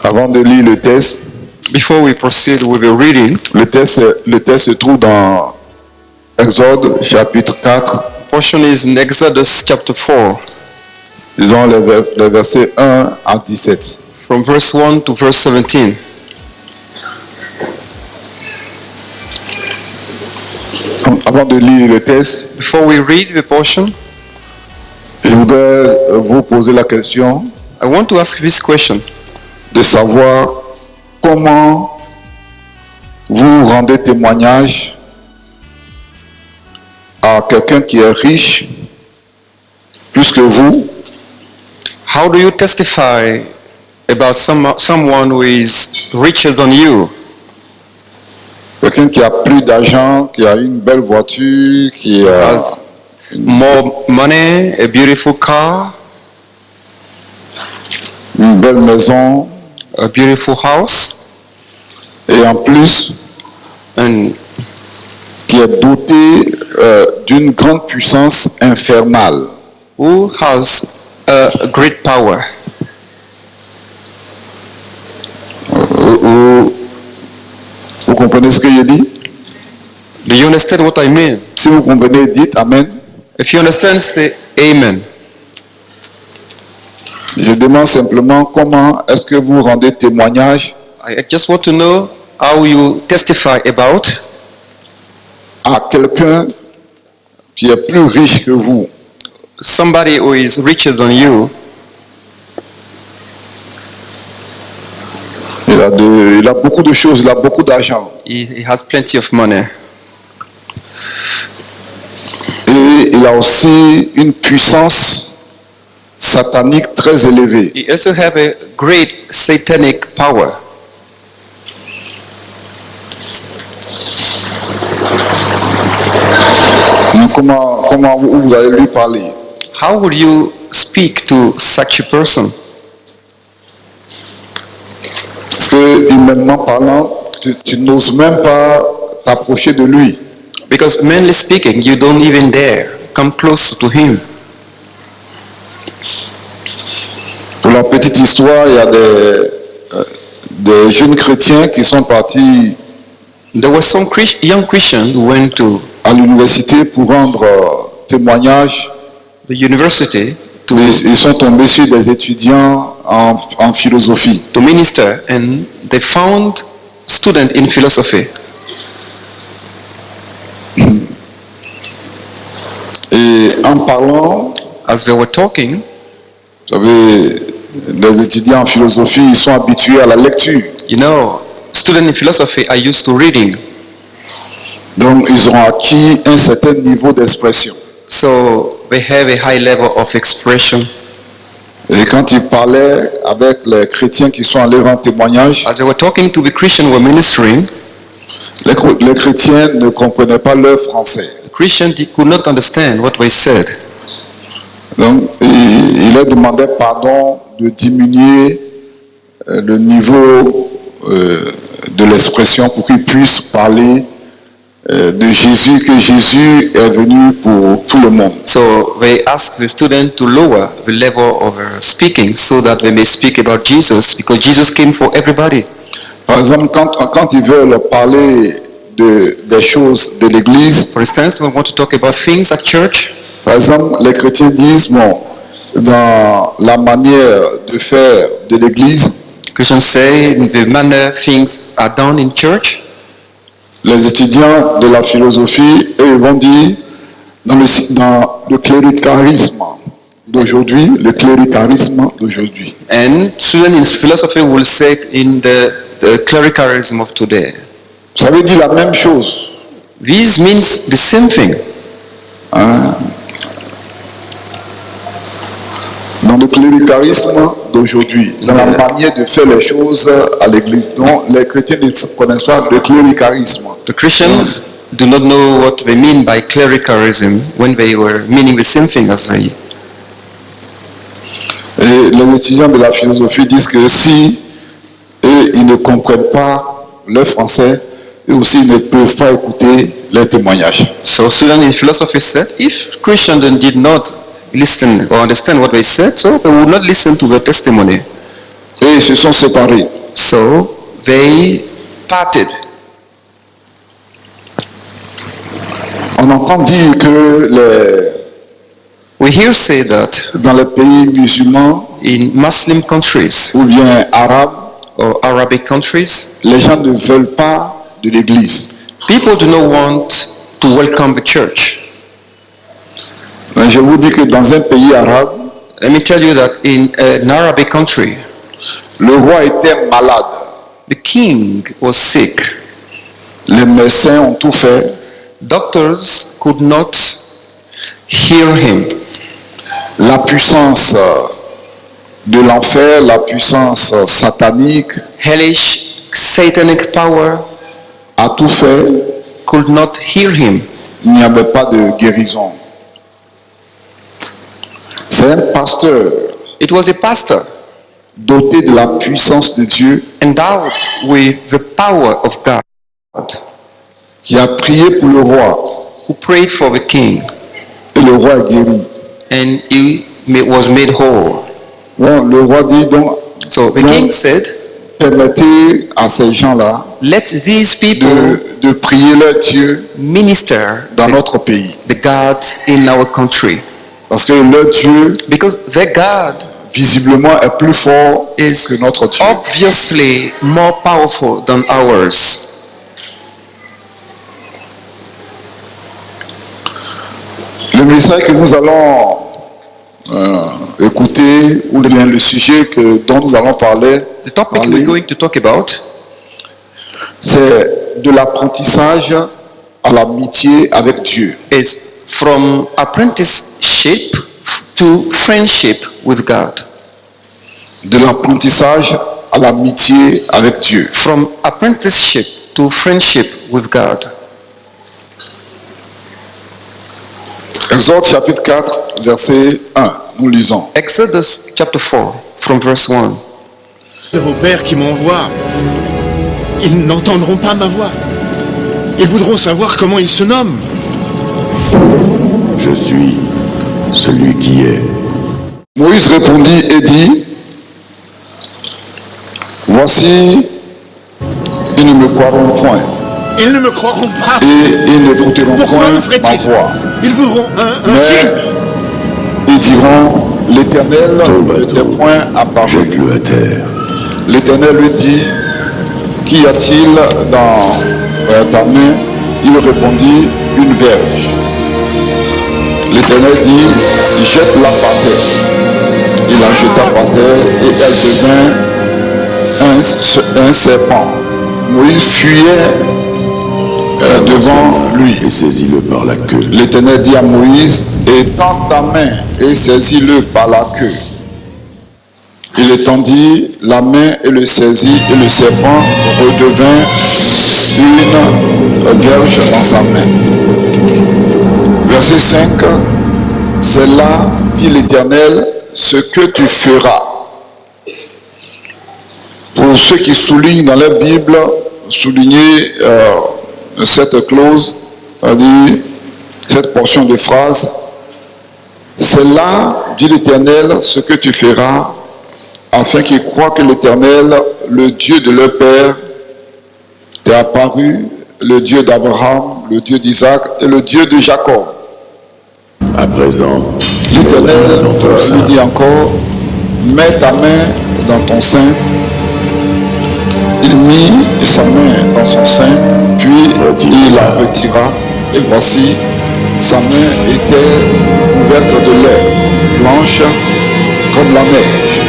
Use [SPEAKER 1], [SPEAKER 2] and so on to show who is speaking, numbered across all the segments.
[SPEAKER 1] Avant de lire le texte,
[SPEAKER 2] Before we proceed with the reading,
[SPEAKER 1] le texte se trouve dans Exode chapitre 4,
[SPEAKER 2] portion is in Exodus chapter 4,
[SPEAKER 1] disons les versets 1 à 17.
[SPEAKER 2] from verse 1 to verse 17.
[SPEAKER 1] Avant de lire le texte,
[SPEAKER 2] Before we read the portion,
[SPEAKER 1] je voudrais vous poser la question
[SPEAKER 2] I want to ask this question.
[SPEAKER 1] de savoir comment vous rendez témoignage à quelqu'un qui est riche plus que vous,
[SPEAKER 2] How do you testify about someone who is richer than you?
[SPEAKER 1] quelqu'un qui a plus d'argent, qui a une belle voiture, qui a
[SPEAKER 2] Has more money, a beautiful car,
[SPEAKER 1] une belle maison,
[SPEAKER 2] a beautiful house,
[SPEAKER 1] et en plus
[SPEAKER 2] and
[SPEAKER 1] qui est doté d'une grande puissance infernale.
[SPEAKER 2] who has a great power?
[SPEAKER 1] Vous comprenez ce que je dis?
[SPEAKER 2] Do you understand what I mean?
[SPEAKER 1] Si vous comprenez, dites Amen.
[SPEAKER 2] If you understand, say Amen.
[SPEAKER 1] Je demande simplement comment est-ce que vous rendez témoignage
[SPEAKER 2] I just want to know how you testify about
[SPEAKER 1] à quelqu'un qui est plus riche que vous.
[SPEAKER 2] somebody who is richer than you.
[SPEAKER 1] Il a beaucoup de choses, il a beaucoup d'argent.
[SPEAKER 2] He has plenty of money.
[SPEAKER 1] Et il a aussi une puissance satanique très élevée.
[SPEAKER 2] He also have a great satanic power.
[SPEAKER 1] Mais comment vous allez lui parler?
[SPEAKER 2] How would you speak to such a person?
[SPEAKER 1] Parce que humainement parlant, tu n'oses même pas t'approcher de lui.
[SPEAKER 2] Because mainly speaking, you don't even dare come close to him.
[SPEAKER 1] Pour la petite histoire, il y a des jeunes chrétiens qui sont partis
[SPEAKER 2] There were some young Christians who went to
[SPEAKER 1] à l'université pour rendre témoignage.
[SPEAKER 2] the university
[SPEAKER 1] Ils sont tombés sur des étudiants en philosophie.
[SPEAKER 2] to minister, and they found student in philosophy.
[SPEAKER 1] Et en parlant,
[SPEAKER 2] As they were talking,
[SPEAKER 1] vous savez, les étudiants en philosophie, ils sont habitués à la lecture.
[SPEAKER 2] you know, students in philosophy are used to reading.
[SPEAKER 1] Donc, ils ont acquis un certain niveau d'expression.
[SPEAKER 2] So they have a high level of expression.
[SPEAKER 1] Et quand ils parlaient avec les chrétiens qui sont allés rendre témoignage,
[SPEAKER 2] As they were talking to the Christians who were ministering,
[SPEAKER 1] les chrétiens ne comprenaient pas leur français.
[SPEAKER 2] the Christians could not understand what they said.
[SPEAKER 1] Donc, il leur demandait pardon de diminuer le niveau de l'expression pour qu'ils puissent parler de Jésus, que Jésus est venu pour tout le monde.
[SPEAKER 2] So they asked the student to lower the level of speaking so that they may speak about Jesus, because Jesus came for everybody.
[SPEAKER 1] Par exemple, quand ils veulent parler des choses de l'Église,
[SPEAKER 2] For instance, we want to talk about things at church.
[SPEAKER 1] par exemple, les chrétiens disent, bon, dans la manière de faire de l'Église,
[SPEAKER 2] Christians say the manner things are done in church.
[SPEAKER 1] les étudiants de la philosophie, eux, ils vont dire, dans le cléricalisme d'aujourd'hui,
[SPEAKER 2] And students in philosophy will say in the clericalism of today.
[SPEAKER 1] ça veut dire la même chose.
[SPEAKER 2] This means the same thing.
[SPEAKER 1] Hein? Dans le cléricalisme d'aujourd'hui, dans la manière de faire les choses à l'église. Donc, les chrétiens ne connaissent pas le cléricalisme.
[SPEAKER 2] The Christians do not know what they mean by clericalism when they were meaning the same thing as they.
[SPEAKER 1] Et les étudiants de la philosophie disent que si eux, ils ne comprennent pas le français, eux aussi ils ne peuvent pas écouter les témoignages.
[SPEAKER 2] So students in philosophy said, if Christians did not listen or understand what they said, so they would not listen to the testimony.
[SPEAKER 1] Et ils se sont séparés.
[SPEAKER 2] So they parted.
[SPEAKER 1] On entend dire que
[SPEAKER 2] We hear say that
[SPEAKER 1] dans les pays musulmans
[SPEAKER 2] in Muslim countries
[SPEAKER 1] ou bien arabes,
[SPEAKER 2] or Arabic countries,
[SPEAKER 1] les gens ne veulent pas de l'église.
[SPEAKER 2] people do not want to welcome the church.
[SPEAKER 1] Mais je vous dis que dans un pays arabe,
[SPEAKER 2] Let me tell you that in an Arabic country,
[SPEAKER 1] le roi était malade.
[SPEAKER 2] the king was sick.
[SPEAKER 1] Les médecins ont tout fait.
[SPEAKER 2] Doctors could not heal him.
[SPEAKER 1] La puissance de l'enfer, la puissance satanique
[SPEAKER 2] Hellish satanic power
[SPEAKER 1] a tout fait.
[SPEAKER 2] could not heal him.
[SPEAKER 1] Il n'y avait pas de guérison. C'est un pasteur
[SPEAKER 2] It was a pastor
[SPEAKER 1] doté de la puissance de Dieu
[SPEAKER 2] endowed with the power of God
[SPEAKER 1] qui a prié pour le roi
[SPEAKER 2] who prayed for the king,
[SPEAKER 1] et le roi est guéri.
[SPEAKER 2] and he was made whole.
[SPEAKER 1] Bon, le roi dit donc,
[SPEAKER 2] So the
[SPEAKER 1] Donc,
[SPEAKER 2] king said,
[SPEAKER 1] permettez à ces gens-là
[SPEAKER 2] let these people
[SPEAKER 1] de prier leur Dieu
[SPEAKER 2] minister
[SPEAKER 1] dans notre pays.
[SPEAKER 2] the God in our country,
[SPEAKER 1] Parce que leur Dieu,
[SPEAKER 2] because their God
[SPEAKER 1] visiblement, est plus fort
[SPEAKER 2] is
[SPEAKER 1] que notre Dieu.
[SPEAKER 2] obviously more powerful than ours.
[SPEAKER 1] Le message que nous allons écouter, ou bien le sujet dont nous allons parler,
[SPEAKER 2] The topic we're going to talk about
[SPEAKER 1] c'est de l'apprentissage à l'amitié avec Dieu.
[SPEAKER 2] is from apprenticeship to friendship with God.
[SPEAKER 1] De l'apprentissage à l'amitié avec Dieu.
[SPEAKER 2] From apprenticeship to friendship with God.
[SPEAKER 1] Exode chapitre 4, verset 1, nous lisons.
[SPEAKER 2] Exodus chapter 4 from verse 1.
[SPEAKER 3] De vos pères qui m'envoient, ils n'entendront pas ma voix. Ils voudront savoir comment ils se nomment.
[SPEAKER 4] Je suis celui qui est.
[SPEAKER 1] Moïse répondit et dit, voici, ils ne me croiront point,
[SPEAKER 3] Ils ne me croiront pas.
[SPEAKER 1] et ils n'écouteront
[SPEAKER 3] Pourquoi
[SPEAKER 1] point
[SPEAKER 3] le
[SPEAKER 1] ma
[SPEAKER 3] feraient-ils?
[SPEAKER 1] voix.
[SPEAKER 3] Ils voudront un
[SPEAKER 1] Mais
[SPEAKER 3] signe.
[SPEAKER 1] ils diront, l'Éternel
[SPEAKER 4] Ton
[SPEAKER 1] n'était
[SPEAKER 4] bateau,
[SPEAKER 1] point apparu.
[SPEAKER 4] jette-le à terre.
[SPEAKER 1] L'Éternel lui dit, qu'y a-t-il dans ta main? Il répondit, une verge. L'Éternel dit, jette-la par terre. Il la jeta par terre et elle devint un serpent. Moïse fuyait devant lui.
[SPEAKER 4] Et saisis-le par la queue.
[SPEAKER 1] L'Éternel dit à Moïse, étends ta main et saisis-le par la queue. Il étendit la main et le saisit, et le serpent redevint une verge dans sa main. Verset 5, c'est là, dit l'Éternel, ce que tu feras. Pour ceux qui soulignent dans la Bible, soulignez cette clause, c'est-à-dire cette portion de phrase. C'est là, dit l'Éternel, ce que tu feras, afin qu'ils croient que l'Éternel, le Dieu de leur père, t'est apparu, le Dieu d'Abraham, le Dieu d'Isaac et le Dieu de Jacob.
[SPEAKER 4] À présent,
[SPEAKER 1] L'Éternel
[SPEAKER 4] mets la main dans ton
[SPEAKER 1] lui
[SPEAKER 4] sein.
[SPEAKER 1] dit encore, mets ta main dans ton sein. Il mit sa main dans son sein, puis il la retira, et voici, sa main était couverte de lait, blanche comme la neige.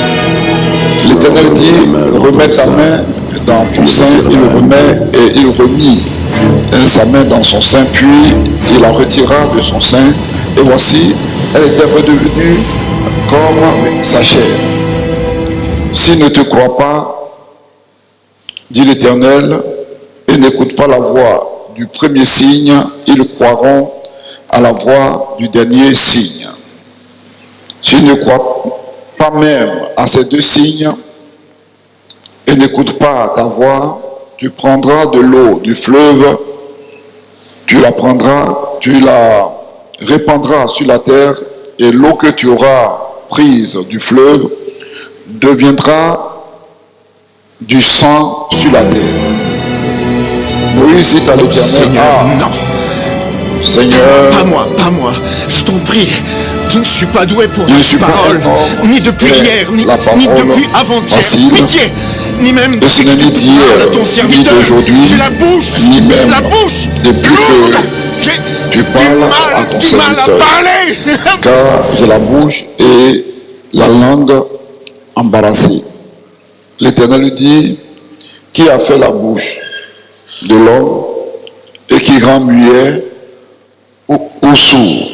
[SPEAKER 1] L'Éternel dit, remets ta main dans ton sein, il le remet, et il remit sa main dans son sein, puis il la retira de son sein, et voici, elle était redevenue comme sa chair. S'ils ne te croient pas, dit l'Éternel, et n'écoute pas la voix du premier signe, ils croiront à la voix du dernier signe. S'ils ne croient pas même à ces deux signes, et n'écoute pas ta voix, tu prendras de l'eau du fleuve, tu la prendras, tu la répandras sur la terre, et l'eau que tu auras prise du fleuve deviendra du sang sur la terre. Moïse dit à l'Éternel,
[SPEAKER 3] Seigneur, non,
[SPEAKER 1] Seigneur,
[SPEAKER 3] pas moi, je t'en prie. Je ne suis pas doué pour
[SPEAKER 1] Je ne
[SPEAKER 3] la
[SPEAKER 1] suis pas
[SPEAKER 3] parole,
[SPEAKER 1] un homme,
[SPEAKER 3] ni depuis
[SPEAKER 1] mais
[SPEAKER 3] hier, ni
[SPEAKER 1] la parole
[SPEAKER 3] depuis avant-hier.
[SPEAKER 1] facile.
[SPEAKER 3] Pitié, ni même
[SPEAKER 1] Et ce n'est ni
[SPEAKER 3] parle
[SPEAKER 1] d'hier,
[SPEAKER 3] à ton
[SPEAKER 1] ni
[SPEAKER 3] serviteur.
[SPEAKER 1] d'aujourd'hui,
[SPEAKER 3] J'ai la bouche,
[SPEAKER 1] ni même
[SPEAKER 3] la bouche
[SPEAKER 1] depuis
[SPEAKER 3] lourde.
[SPEAKER 1] que
[SPEAKER 3] J'ai
[SPEAKER 1] tu parles à ton
[SPEAKER 3] du mal à
[SPEAKER 1] serviteur.
[SPEAKER 3] parler.
[SPEAKER 1] Car j'ai la bouche et la langue embarrassée. L'Éternel lui dit, qui a fait la bouche de l'homme et qui rend muet ou sourd,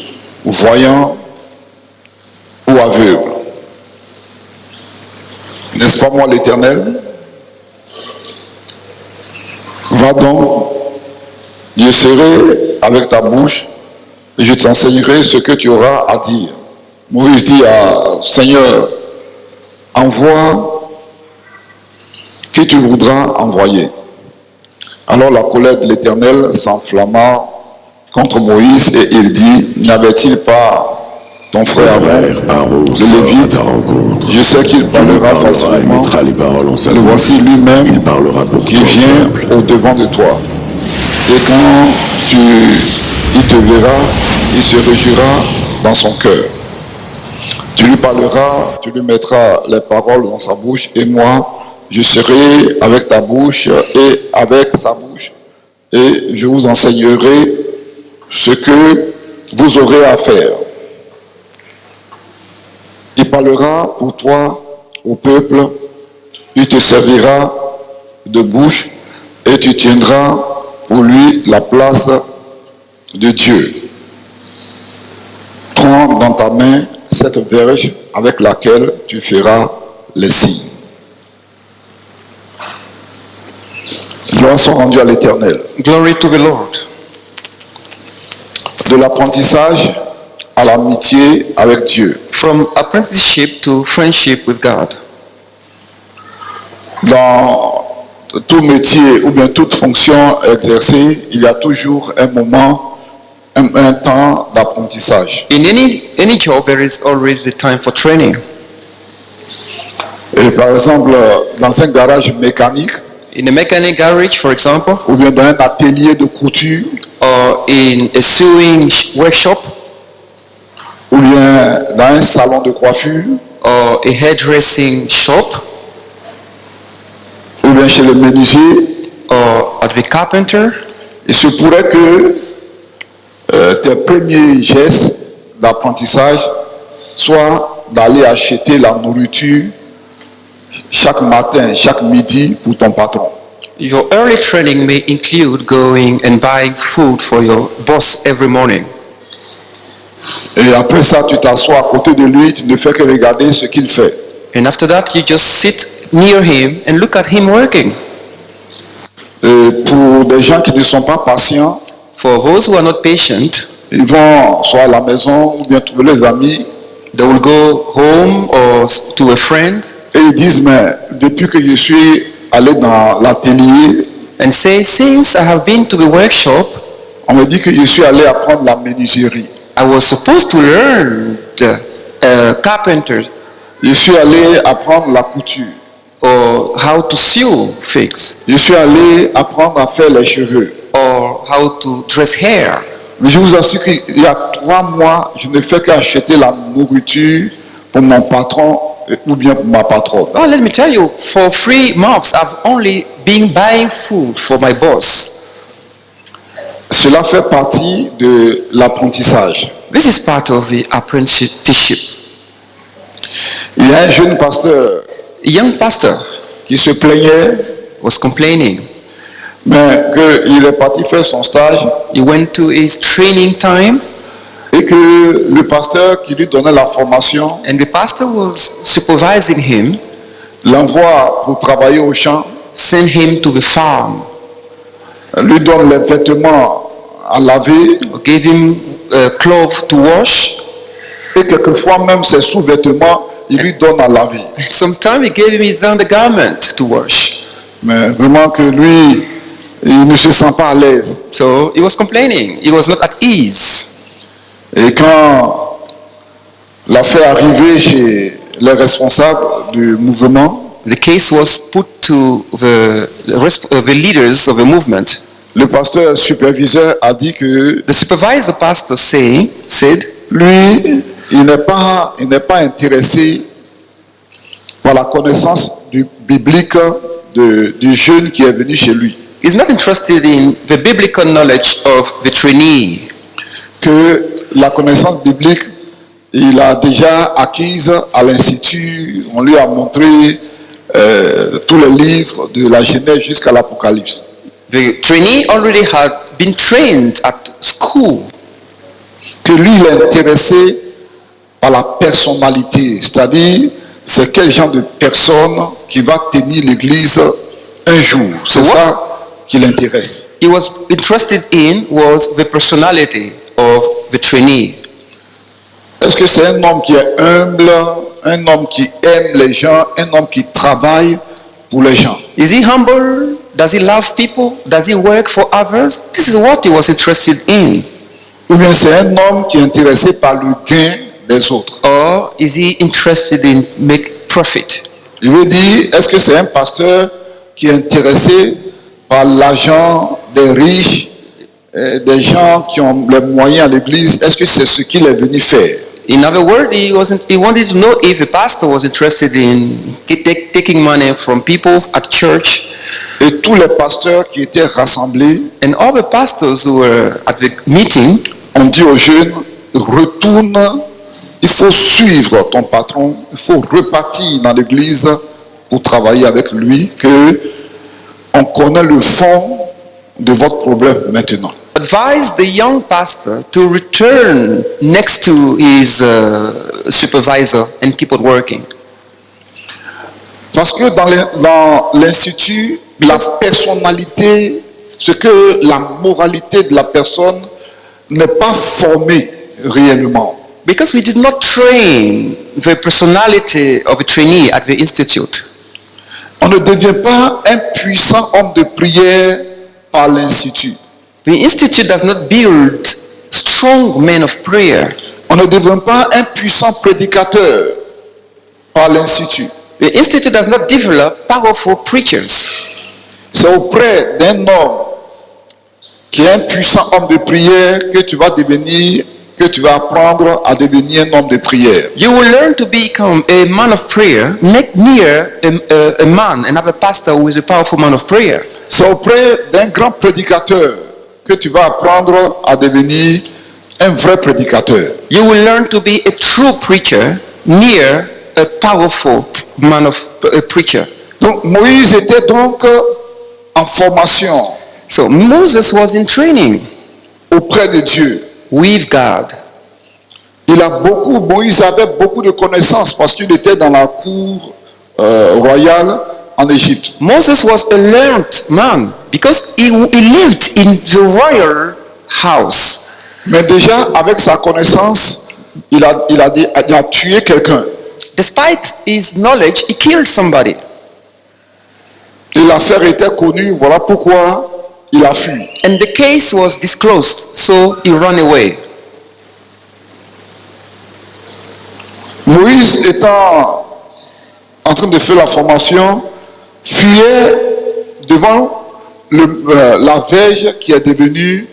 [SPEAKER 1] ou voyant ou aveugle? N'est-ce pas moi l'Éternel? Va donc, je serai avec ta bouche et je t'enseignerai ce que tu auras à dire. Moïse dit à Seigneur, envoie qui tu voudras envoyer. Alors la colère de l'Éternel s'enflamma contre Moïse et il dit, n'avait-il pas ton frère
[SPEAKER 4] Aaron
[SPEAKER 1] le
[SPEAKER 4] sort à
[SPEAKER 1] Lévite?
[SPEAKER 4] ta rencontre.
[SPEAKER 1] Je sais qu'il
[SPEAKER 4] Il
[SPEAKER 1] parlera
[SPEAKER 4] parlera et
[SPEAKER 1] facilement.
[SPEAKER 4] mettra les paroles en sa
[SPEAKER 1] Le
[SPEAKER 4] bouche.
[SPEAKER 1] voici lui-même
[SPEAKER 4] Il parlera pour
[SPEAKER 1] qui
[SPEAKER 4] ton
[SPEAKER 1] vient
[SPEAKER 4] peuple.
[SPEAKER 1] au devant de toi. Et quand il te verra, il se réjouira dans son cœur. Tu lui parleras, tu lui mettras les paroles dans sa bouche, et moi, je serai avec ta bouche et avec sa bouche, et je vous enseignerai ce que vous aurez à faire. Il parlera pour toi au peuple, il te servira de bouche et tu tiendras pour lui la place de Dieu. Prends dans ta main cette verge avec laquelle tu feras les signes. Gloire soit rendue à l'Éternel.
[SPEAKER 2] Glory to the Lord.
[SPEAKER 1] De l'apprentissage à l'amitié avec Dieu.
[SPEAKER 2] From apprenticeship to friendship with God.
[SPEAKER 1] Dans tout métier ou bien toute fonction exercée, il y a toujours un moment, un temps d'apprentissage.
[SPEAKER 2] In any job, there is always a time for training.
[SPEAKER 1] Et par exemple, dans un garage mécanique
[SPEAKER 2] In a mechanic garage, for example,
[SPEAKER 1] ou bien dans un atelier de couture
[SPEAKER 2] or in a sewing workshop,
[SPEAKER 1] ou bien dans un salon de coiffure
[SPEAKER 2] or a hairdressing shop,
[SPEAKER 1] ou bien chez le menuisier,
[SPEAKER 2] or at the carpenter,
[SPEAKER 1] il se pourrait que tes premiers gestes d'apprentissage soient d'aller acheter la nourriture chaque matin, chaque midi pour ton patron.
[SPEAKER 2] your early training may include going and buying food for your boss every morning.
[SPEAKER 1] Et après ça, tu t'assois à côté de lui, tu ne fais que regarder ce qu'il fait.
[SPEAKER 2] And after that, you just sit near him and look at him working.
[SPEAKER 1] Et pour des gens qui ne sont pas patients,
[SPEAKER 2] For those who are not patient,
[SPEAKER 1] ils vont soit à la maison ou bien trouver les amis
[SPEAKER 2] they will go home or to a friend
[SPEAKER 1] et ils disent, mais depuis que je suis allé dans l'atelier,
[SPEAKER 2] and say, since I have been to the workshop,
[SPEAKER 1] on me dit que je suis allé apprendre la menuiserie.
[SPEAKER 2] I was supposed to learn the carpenter
[SPEAKER 1] Je suis allé apprendre la couture.
[SPEAKER 2] or how to sew things
[SPEAKER 1] Je suis allé apprendre à faire les cheveux.
[SPEAKER 2] or how to dress hair.
[SPEAKER 1] Mais je vous assure qu'il y a 3 mois, je ne fais qu'acheter la nourriture pour mon patron ou bien pour ma patronne.
[SPEAKER 2] Oh, let me tell you, for 3 months, I've only been buying food for my boss.
[SPEAKER 1] Cela fait partie de l'apprentissage.
[SPEAKER 2] This is part of the apprenticeship.
[SPEAKER 1] Il y a un jeune pasteur
[SPEAKER 2] A young pastor
[SPEAKER 1] qui se plaignait,
[SPEAKER 2] was complaining.
[SPEAKER 1] mais qu'il est parti faire son stage
[SPEAKER 2] He went to his training time,
[SPEAKER 1] et que le pasteur qui lui donnait la formation
[SPEAKER 2] and the pastor was supervising him,
[SPEAKER 1] l'envoie pour travailler au champ,
[SPEAKER 2] sent him to the farm,
[SPEAKER 1] lui donne les vêtements à laver
[SPEAKER 2] gave him clothes to wash.
[SPEAKER 1] et quelquefois même ses sous-vêtements, il lui donne à laver.
[SPEAKER 2] Sometimes he gave him his undergarment to wash.
[SPEAKER 1] Mais vraiment que lui, il ne se sent pas à l'aise.
[SPEAKER 2] So he was complaining. He was not at ease.
[SPEAKER 1] Et quand l'affaire arrivait chez les responsables du mouvement,
[SPEAKER 2] The case was put to the leaders of the movement.
[SPEAKER 1] Le pasteur superviseur a dit que
[SPEAKER 2] The supervisor pastor said,
[SPEAKER 1] lui, il n'est pas intéressé par la connaissance biblique du jeune qui est venu chez lui.
[SPEAKER 2] he's not interested in the biblical knowledge of the trainee.
[SPEAKER 1] Que la connaissance biblique, il a déjà acquise à l'Institut. On lui a montré tous les livres de la Genèse jusqu'à l'Apocalypse.
[SPEAKER 2] The trainee already had been trained at school.
[SPEAKER 1] Que lui, il est intéressé par la personnalité, c'est-à-dire c'est quel genre de personne qui va tenir l'église un jour. C'est ça qui l'intéresse.
[SPEAKER 2] He was interested in was the personality of the trainee.
[SPEAKER 1] Est-ce que c'est un homme qui est humble, un homme qui aime les gens, un homme qui travaille pour les gens?
[SPEAKER 2] Is he humble? Does he love people? Does he work for others? This is what he was interested in.
[SPEAKER 1] Ou bien c'est un homme qui est intéressé par le gain des autres?
[SPEAKER 2] Or is he interested in make profit?
[SPEAKER 1] Je veux dire, est-ce que c'est un pasteur qui est intéressé par l'argent des riches, des gens qui ont les moyens à l'église? Est-ce que c'est ce qu'il est venu faire?
[SPEAKER 2] In other words, he wanted to know if the pastor was interested in taking money from people at church.
[SPEAKER 1] Et tous les pasteurs qui étaient rassemblés
[SPEAKER 2] And all the pastors who were at the meeting
[SPEAKER 1] ont dit aux jeunes, retourne, il faut suivre ton patron, il faut repartir dans l'église pour travailler avec lui, que on connaît le fond de votre problème maintenant.
[SPEAKER 2] advised the young pastor to return next to his supervisor and keep on working.
[SPEAKER 1] Parce que dans l'institut, la personnalité, ce que la moralité de la personne n'est pas formée réellement.
[SPEAKER 2] Because we did not train the personality of a trainee at the institute.
[SPEAKER 1] On ne devient pas un puissant homme de prière par l'institut.
[SPEAKER 2] The institute does not build strong men of prayer.
[SPEAKER 1] On ne devient pas un puissant prédicateur par l'institut.
[SPEAKER 2] The institute does not develop powerful preachers.
[SPEAKER 1] C'est auprès d'un homme qui est un puissant homme de prière que tu vas apprendre à devenir un homme de prière.
[SPEAKER 2] You will learn to become a man of prayer near a man, another pastor who is a powerful man of prayer.
[SPEAKER 1] C'est auprès d'un grand prédicateur que tu vas apprendre à devenir un vrai prédicateur.
[SPEAKER 2] You will learn to be a true preacher near a powerful man of a preacher.
[SPEAKER 1] Donc Moïse était donc en formation
[SPEAKER 2] So Moses was in training
[SPEAKER 1] auprès de Dieu.
[SPEAKER 2] with God.
[SPEAKER 1] Moïse avait beaucoup de connaissances parce qu'il était dans la cour royale en Égypte.
[SPEAKER 2] Moses was a learned man because he lived in the royal house.
[SPEAKER 1] Mais déjà avec sa connaissance, il a tué quelqu'un.
[SPEAKER 2] Despite his knowledge, he killed somebody.
[SPEAKER 1] Et l'affaire était connue, voilà pourquoi il a fui.
[SPEAKER 2] And the case was disclosed, so he ran away.
[SPEAKER 1] Moïse étant en train de faire la formation, fuyait devant la verge qui est devenue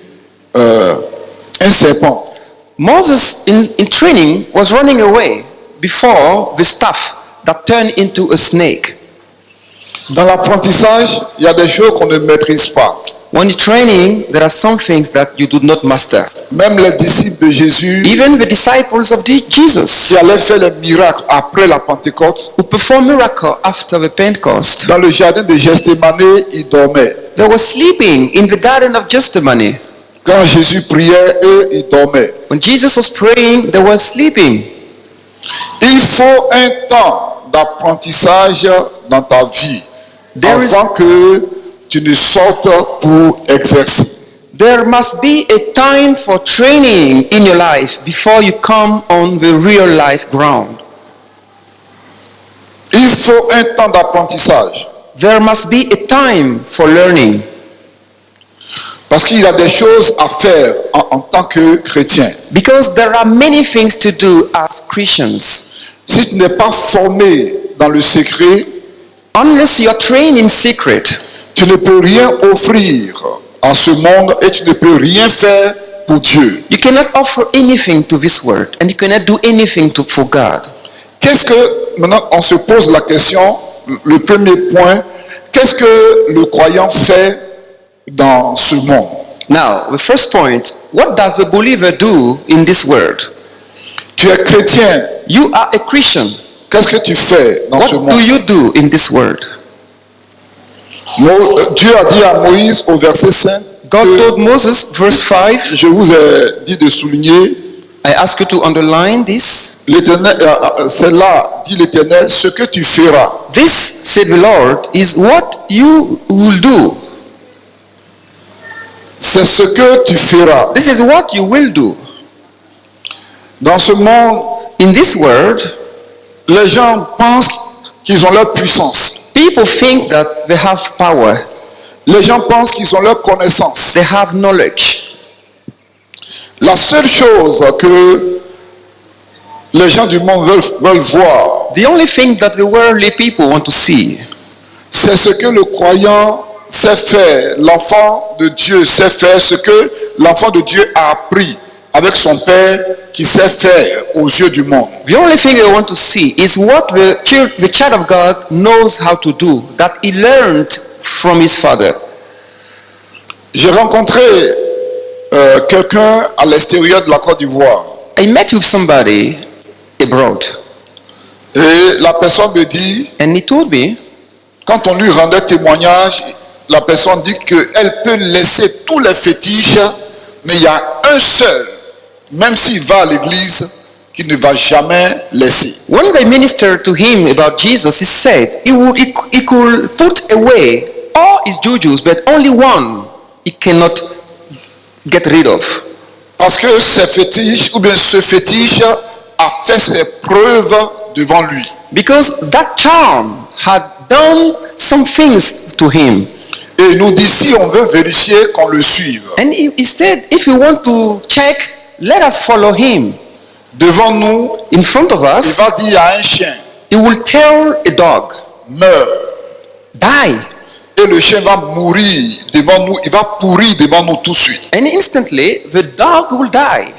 [SPEAKER 1] un serpent.
[SPEAKER 2] Moses in training was running away before the staff that turned into a snake.
[SPEAKER 1] Dans l'apprentissage, il y a des choses qu'on ne maîtrise pas.
[SPEAKER 2] When you're training, there are some things that you do not master.
[SPEAKER 1] Même les disciples de Jésus
[SPEAKER 2] Even the disciples of Jesus
[SPEAKER 1] qui allaient faire les miracles après la Pentecôte,
[SPEAKER 2] who performed miracles after the Pentecost,
[SPEAKER 1] dans le jardin de Gethsémane, ils dormaient.
[SPEAKER 2] they were sleeping in the garden of Gethsemane.
[SPEAKER 1] Quand Jésus priait, eux, ils dormaient.
[SPEAKER 2] When Jesus was praying, they were sleeping.
[SPEAKER 1] Il faut un temps d'apprentissage dans ta vie
[SPEAKER 2] There is-
[SPEAKER 1] avant que tu ne sortes pour exercer.
[SPEAKER 2] There must be a time for training in your life before you come on the real life ground.
[SPEAKER 1] Il faut un temps d'apprentissage
[SPEAKER 2] There must be a time for learning
[SPEAKER 1] parce qu'il y a des choses à faire en tant que chrétien.
[SPEAKER 2] because there are many things to do as Christians.
[SPEAKER 1] Si tu n'es pas formé dans le secret,
[SPEAKER 2] Unless you are trained in secret,
[SPEAKER 1] tu ne peux rien offrir en ce monde et tu ne peux rien faire pour Dieu.
[SPEAKER 2] you cannot offer anything to this world, and you cannot do anything for God.
[SPEAKER 1] Qu'est-ce que, maintenant on se pose la question, le premier point, qu'est-ce que le croyant fait dans ce monde?
[SPEAKER 2] Now, the first point, what does the believer do in this world?
[SPEAKER 1] Tu es chrétien,
[SPEAKER 2] You are a Christian.
[SPEAKER 1] qu'est-ce que tu fais dans ce
[SPEAKER 2] What
[SPEAKER 1] monde?
[SPEAKER 2] do you do in this world?
[SPEAKER 1] Dieu a dit à Moïse au verset 5,
[SPEAKER 2] God told Moses, verse 5,
[SPEAKER 1] je vous ai dit de souligner,
[SPEAKER 2] I ask you to underline this.
[SPEAKER 1] l'Éternel, c'est là, dit l'Éternel, ce que tu feras.
[SPEAKER 2] This, said the Lord, is what you will do.
[SPEAKER 1] C'est ce que tu feras.
[SPEAKER 2] This is what you will do.
[SPEAKER 1] Dans ce monde,
[SPEAKER 2] In this world,
[SPEAKER 1] les gens pensent qu'ils ont leur puissance.
[SPEAKER 2] people think that they have power,
[SPEAKER 1] Les gens pensent qu'ils ont leur connaissance.
[SPEAKER 2] they have knowledge.
[SPEAKER 1] La seule chose que les gens du monde veulent voir,
[SPEAKER 2] The only thing that the worldly people want to see
[SPEAKER 1] c'est ce que le croyant sait faire. L'enfant de Dieu sait faire ce que l'enfant de Dieu a appris avec son Père qui sait faire aux yeux du monde.
[SPEAKER 2] The only thing they want to see is what the child of God knows how to do, that he learned from his father.
[SPEAKER 1] J'ai rencontré quelqu'un à l'extérieur de la Côte d'Ivoire
[SPEAKER 2] I met with somebody abroad,
[SPEAKER 1] et la personne me dit,
[SPEAKER 2] and he told me,
[SPEAKER 1] quand on lui rendait témoignage, la personne dit qu'elle peut laisser tous les fétiches, mais il y a un seul, même s'il va à l'église, qui ne va jamais laisser.
[SPEAKER 2] when they ministered to him about Jesus, he said he could put away all his jujus, but only one he cannot get rid of.
[SPEAKER 1] Parce que ces fétiches, ou bien ce fétiche, a fait ses preuves devant lui.
[SPEAKER 2] Because that charm had done some things to him.
[SPEAKER 1] Et il nous dit, si on veut vérifier, qu'on le suive.
[SPEAKER 2] And he said, if you want to check, let us follow him.
[SPEAKER 1] Devant nous,
[SPEAKER 2] In front of
[SPEAKER 1] il
[SPEAKER 2] us,
[SPEAKER 1] va dire à un chien,
[SPEAKER 2] he will tell a dog,
[SPEAKER 1] meurs.
[SPEAKER 2] die.
[SPEAKER 1] Et le chien va mourir devant nous, il va pourrir devant nous tout de suite.
[SPEAKER 2] And instantly, the dog will die.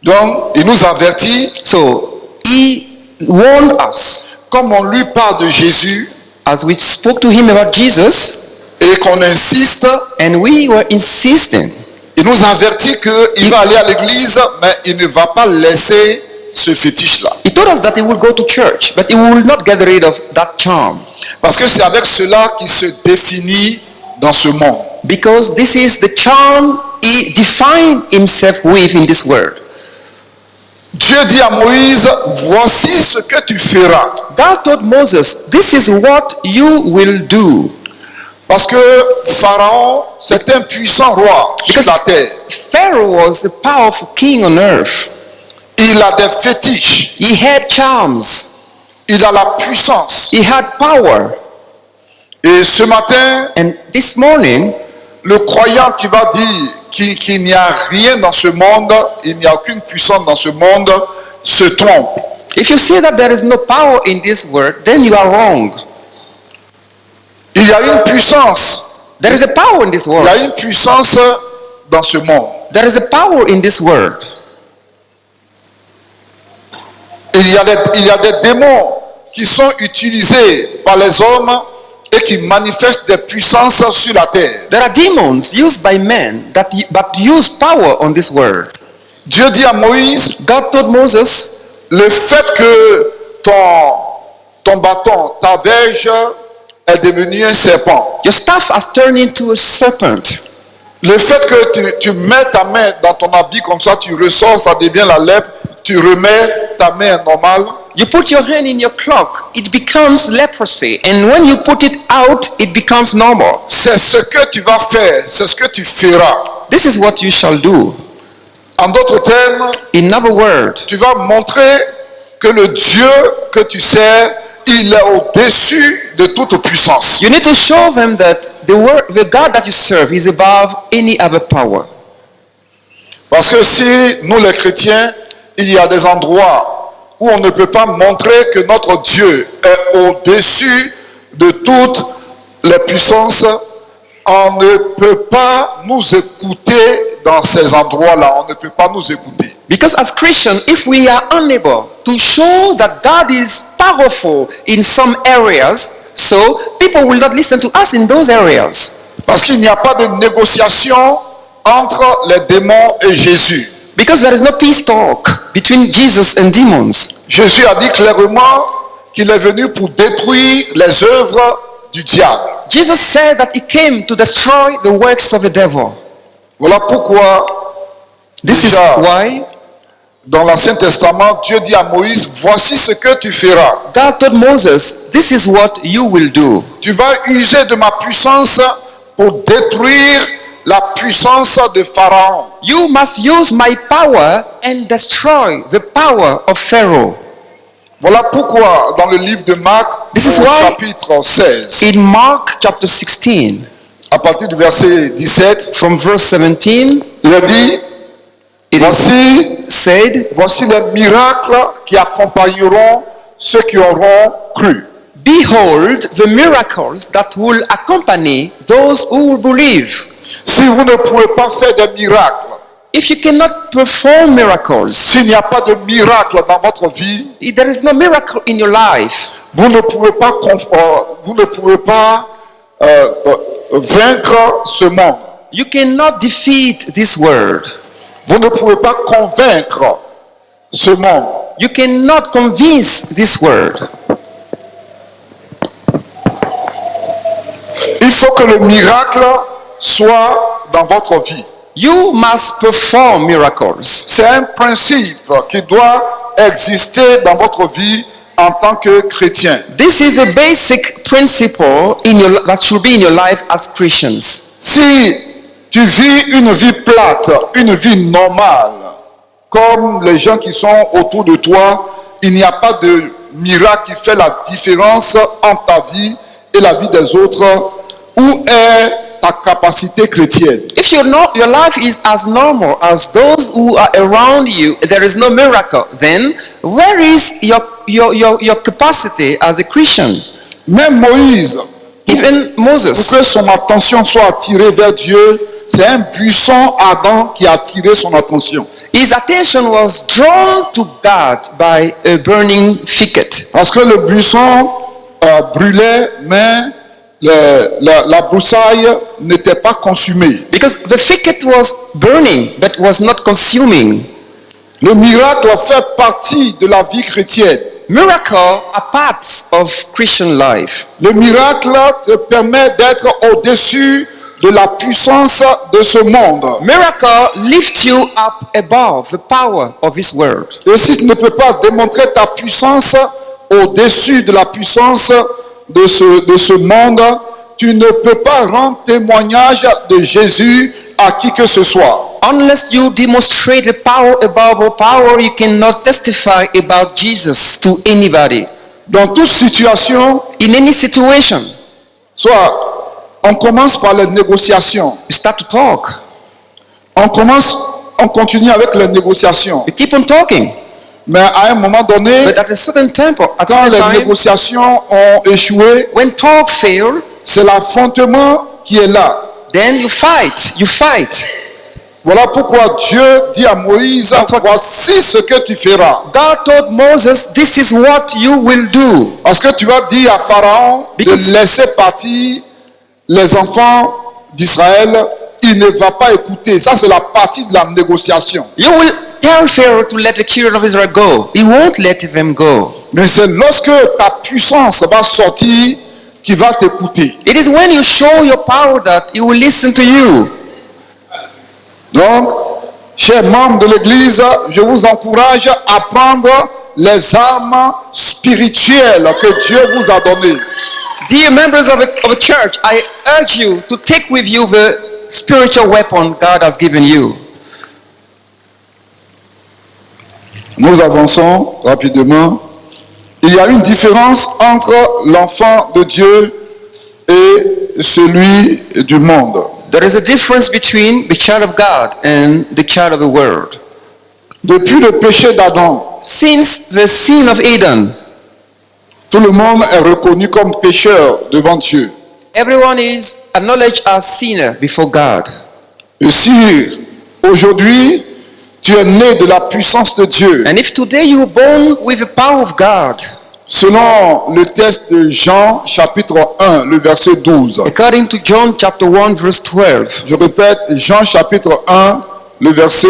[SPEAKER 1] Donc, il nous avertit,
[SPEAKER 2] So he warned us.
[SPEAKER 1] comme on lui parle de Jésus,
[SPEAKER 2] As we spoke to him about Jesus,
[SPEAKER 1] et qu'on insiste,
[SPEAKER 2] and we were insisting,
[SPEAKER 1] il nous avertit qu'il va aller à l'église, mais il ne va pas laisser ce fétiche-là.
[SPEAKER 2] he told us that he will go to church, but he will not get rid of that charm.
[SPEAKER 1] Parce que c'est avec cela qu'il se définit dans ce monde.
[SPEAKER 2] Because this is the charm he defined himself with in this world.
[SPEAKER 1] Dieu dit à Moïse, voici ce que tu feras.
[SPEAKER 2] God told Moses, this is what you will do.
[SPEAKER 1] Parce que Pharaon, c'est un puissant roi sur la terre.
[SPEAKER 2] Pharaoh was a powerful king on earth.
[SPEAKER 1] Il a des fétiches.
[SPEAKER 2] He had charms.
[SPEAKER 1] Il a la puissance.
[SPEAKER 2] He had power.
[SPEAKER 1] Et ce matin,
[SPEAKER 2] And this morning,
[SPEAKER 1] le croyant qui va dire qu'il n'y a rien dans ce monde, il n'y a aucune puissance dans ce monde, se trompe.
[SPEAKER 2] if you say that there is no power in this world, then you are wrong.
[SPEAKER 1] Il y a une puissance.
[SPEAKER 2] There is a power in this
[SPEAKER 1] Il
[SPEAKER 2] world.
[SPEAKER 1] y a une puissance dans ce monde.
[SPEAKER 2] There is a power in this world.
[SPEAKER 1] Il y a des démons qui sont utilisés par les hommes et qui manifestent des puissances sur la terre.
[SPEAKER 2] There are demons used by men that use power on this world.
[SPEAKER 1] Dieu dit à Moïse,
[SPEAKER 2] God told Moses,
[SPEAKER 1] le fait que ton bâton, ta verge est devenu un serpent.
[SPEAKER 2] your staff has turned into a serpent.
[SPEAKER 1] Le fait que tu mets ta main dans ton habit comme ça, tu ressors, ça devient la lèpre, tu remets ta main normale.
[SPEAKER 2] You put your hand in your cloak, it becomes leprosy. And when you put it out, it becomes normal.
[SPEAKER 1] C'est ce que tu vas faire, c'est ce que tu feras.
[SPEAKER 2] This is what you shall do.
[SPEAKER 1] En d'autres termes,
[SPEAKER 2] In other words,
[SPEAKER 1] tu vas montrer que le Dieu que tu sers, il est au-dessus de toute puissance.
[SPEAKER 2] you need to show them that the God that you serve is above any other power.
[SPEAKER 1] Parce que si nous les chrétiens, il y a des endroits où on ne peut pas montrer que notre Dieu est au-dessus de toutes les puissances, on ne peut pas nous écouter dans ces endroits-là. On ne peut pas nous écouter.
[SPEAKER 2] Because as Christians, if we are unable to show that God is powerful in some areas, so people will not listen to us in those areas.
[SPEAKER 1] Parce qu'il n'y a pas de négociation entre les démons et Jésus.
[SPEAKER 2] Because there is no peace talk between Jesus and demons.
[SPEAKER 1] Jésus a dit clairement qu'il est venu pour détruire les œuvres du diable.
[SPEAKER 2] Jesus said that he came to destroy the works of the devil.
[SPEAKER 1] Voilà pourquoi
[SPEAKER 2] This is
[SPEAKER 1] déjà,
[SPEAKER 2] why
[SPEAKER 1] dans l'Ancien Testament, Dieu dit à Moïse, voici ce que tu feras.
[SPEAKER 2] God told Moses, this is what you will do.
[SPEAKER 1] Tu vas user de ma puissance pour détruire la puissance de Pharaon.
[SPEAKER 2] You must use my power and destroy the power of Pharaoh.
[SPEAKER 1] Voilà pourquoi dans le livre de Marc,
[SPEAKER 2] This is
[SPEAKER 1] au
[SPEAKER 2] why-
[SPEAKER 1] chapitre 16,
[SPEAKER 2] In Mark chapter 16,
[SPEAKER 1] à partir du verset 17,
[SPEAKER 2] from verse 17,
[SPEAKER 1] il a dit,
[SPEAKER 2] it
[SPEAKER 1] voici,
[SPEAKER 2] is said,
[SPEAKER 1] voici les miracles qui accompagneront ceux qui auront cru.
[SPEAKER 2] behold the miracles that will accompany those who will believe.
[SPEAKER 1] Si vous ne pouvez pas faire des miracles,
[SPEAKER 2] If you cannot perform miracles,
[SPEAKER 1] s'il n'y a pas de miracle dans votre vie,
[SPEAKER 2] if there is no miracle in your life,
[SPEAKER 1] vous ne pouvez pas, vaincre ce monde.
[SPEAKER 2] you cannot defeat this world.
[SPEAKER 1] Vous ne pouvez pas convaincre ce monde.
[SPEAKER 2] You cannot convince this world.
[SPEAKER 1] Il faut que le miracle soit dans votre vie.
[SPEAKER 2] You must perform miracles.
[SPEAKER 1] C'est un principe qui doit exister dans votre vie en tant que chrétien.
[SPEAKER 2] This is a basic principle that should be in your life as Christians.
[SPEAKER 1] Si tu vis une vie plate, une vie normale, comme les gens qui sont autour de toi, il n'y a pas de miracle qui fait la différence entre ta vie et la vie des autres. Où est ta capacité chrétienne?
[SPEAKER 2] If your life is as normal as those who are around you, there is no miracle, then where is your capacity as a Christian?
[SPEAKER 1] Même Moïse,
[SPEAKER 2] Even
[SPEAKER 1] pour
[SPEAKER 2] Moses,
[SPEAKER 1] que son attention soit attirée vers Dieu, c'est un buisson ardent qui a attiré son attention.
[SPEAKER 2] his attention was drawn to God by a burning thicket.
[SPEAKER 1] Parce que le buisson brûlait, mais la broussaille n'était pas consumée.
[SPEAKER 2] Because the thicket was burning but was not consuming.
[SPEAKER 1] Le miracle fait partie de la vie chrétienne.
[SPEAKER 2] Miracles are parts of Christian life.
[SPEAKER 1] Le miracle te permet d'être au-dessus de la puissance de ce monde.
[SPEAKER 2] Miracle lift you up above the power of this world.
[SPEAKER 1] Et si tu ne peux pas démontrer ta puissance au-dessus de la puissance de ce monde, tu ne peux pas rendre témoignage de Jésus à qui que ce soit.
[SPEAKER 2] Unless you demonstrate the power above all power, you cannot testify about Jesus to anybody.
[SPEAKER 1] Dans toute situation,
[SPEAKER 2] In any situation,
[SPEAKER 1] soit on commence par les négociations.
[SPEAKER 2] you start to talk.
[SPEAKER 1] On continue avec les négociations.
[SPEAKER 2] You keep on talking.
[SPEAKER 1] Mais à un moment donné,
[SPEAKER 2] But at a certain time,
[SPEAKER 1] quand les négociations ont échoué,
[SPEAKER 2] when talk fail,
[SPEAKER 1] c'est l'affrontement qui est là.
[SPEAKER 2] then you fight. You fight.
[SPEAKER 1] Voilà pourquoi Dieu dit à Moïse, voici ce que tu feras.
[SPEAKER 2] God told Moses, this is what you will do.
[SPEAKER 1] Parce que tu vas dire à Pharaon
[SPEAKER 2] Because-
[SPEAKER 1] de laisser partir les enfants d'Israël. Il ne va pas écouter. Ça, c'est la partie de la négociation.
[SPEAKER 2] You will tell Pharaoh to let the children of Israel go. He won't let them go.
[SPEAKER 1] Mais c'est lorsque ta puissance va sortir qu'il va t'écouter.
[SPEAKER 2] It is when you show your power that he will listen to you.
[SPEAKER 1] Donc, chers membres de l'Église, je vous encourage à prendre les armes spirituelles que Dieu vous a données.
[SPEAKER 2] Dear members of a church, I urge you to take with you the spiritual weapon God has given you.
[SPEAKER 1] Nous avançons rapidement. Il y a une différence entre l'enfant de Dieu et celui du monde.
[SPEAKER 2] There is a difference between the child of God and the child of the world.
[SPEAKER 1] Depuis le péché d'Adam,
[SPEAKER 2] Since the sin of Eden,
[SPEAKER 1] Tout le monde est reconnu comme pécheur devant Dieu.
[SPEAKER 2] Everyone is acknowledged as sinner before God.
[SPEAKER 1] Et si aujourd'hui tu es né de la puissance de Dieu,
[SPEAKER 2] And if today you were born with the power of God,
[SPEAKER 1] selon le texte de Jean chapitre 1, le verset 12.
[SPEAKER 2] according to John chapter 1 verse 12.
[SPEAKER 1] Je répète, Jean chapitre 1, le verset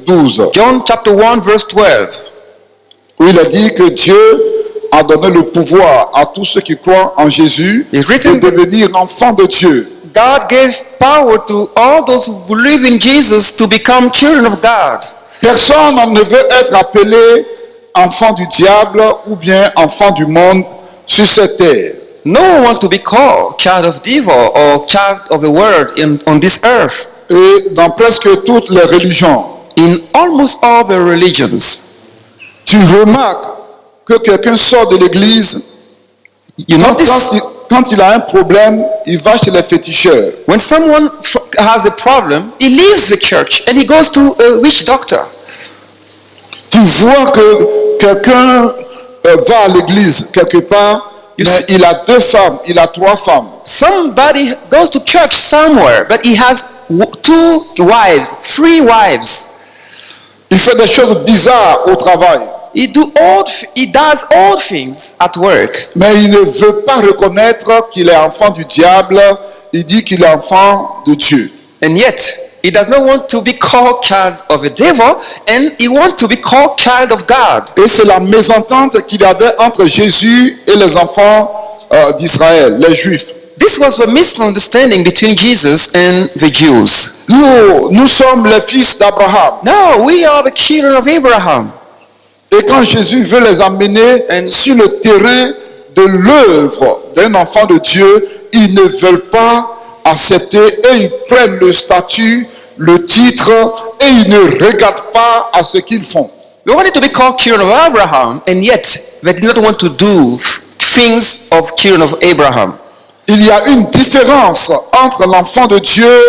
[SPEAKER 1] 12.
[SPEAKER 2] John chapter 1 verse 12.
[SPEAKER 1] Où il a dit que Dieu a donné le pouvoir à tous ceux qui croient en Jésus
[SPEAKER 2] It's written
[SPEAKER 1] de devenir enfants de Dieu.
[SPEAKER 2] God gave power to all those who believe in Jesus to become children of God.
[SPEAKER 1] Personne ne veut être appelé enfant du diable ou bien enfant du monde sur cette terre.
[SPEAKER 2] No one wants to be called child of devil or child of the world on this earth.
[SPEAKER 1] Et dans presque toutes les religions,
[SPEAKER 2] In almost all the religions,
[SPEAKER 1] tu remarques que quelqu'un sort de l'église,
[SPEAKER 2] you
[SPEAKER 1] quand
[SPEAKER 2] notice
[SPEAKER 1] quand il a un problème, il va chez les féticheurs.
[SPEAKER 2] when someone has a problem, he leaves the church and he goes to a witch doctor.
[SPEAKER 1] Tu vois que quelqu'un va à l'église quelque part, mais il a 2 femmes, il a 3 femmes.
[SPEAKER 2] Somebody goes to church somewhere, but he has 2 wives, 3 wives.
[SPEAKER 1] Il fait des choses bizarres au travail,
[SPEAKER 2] He does all things at work,
[SPEAKER 1] mais il ne veut pas reconnaître qu'il est enfant du diable. Il dit qu'il est enfant de Dieu.
[SPEAKER 2] and yet he does not want to be called child of a devil, and he wants to be called child of God.
[SPEAKER 1] Et c'est la mésentente qu'il y avait entre Jésus et les enfants d'Israël, les Juifs.
[SPEAKER 2] This was a misunderstanding between Jesus and the Jews.
[SPEAKER 1] Nous sommes les fils d'Abraham.
[SPEAKER 2] No, we are the children of Abraham.
[SPEAKER 1] Et quand Jésus veut les amener sur le terrain de l'œuvre d'un enfant de Dieu, ils ne veulent pas accepter et ils prennent le statut, le titre et ils ne regardent pas à ce qu'ils font.
[SPEAKER 2] We wanted to be called children of Abraham, and yet they did not want to do things of children of Abraham.
[SPEAKER 1] Il y a une différence entre l'enfant de Dieu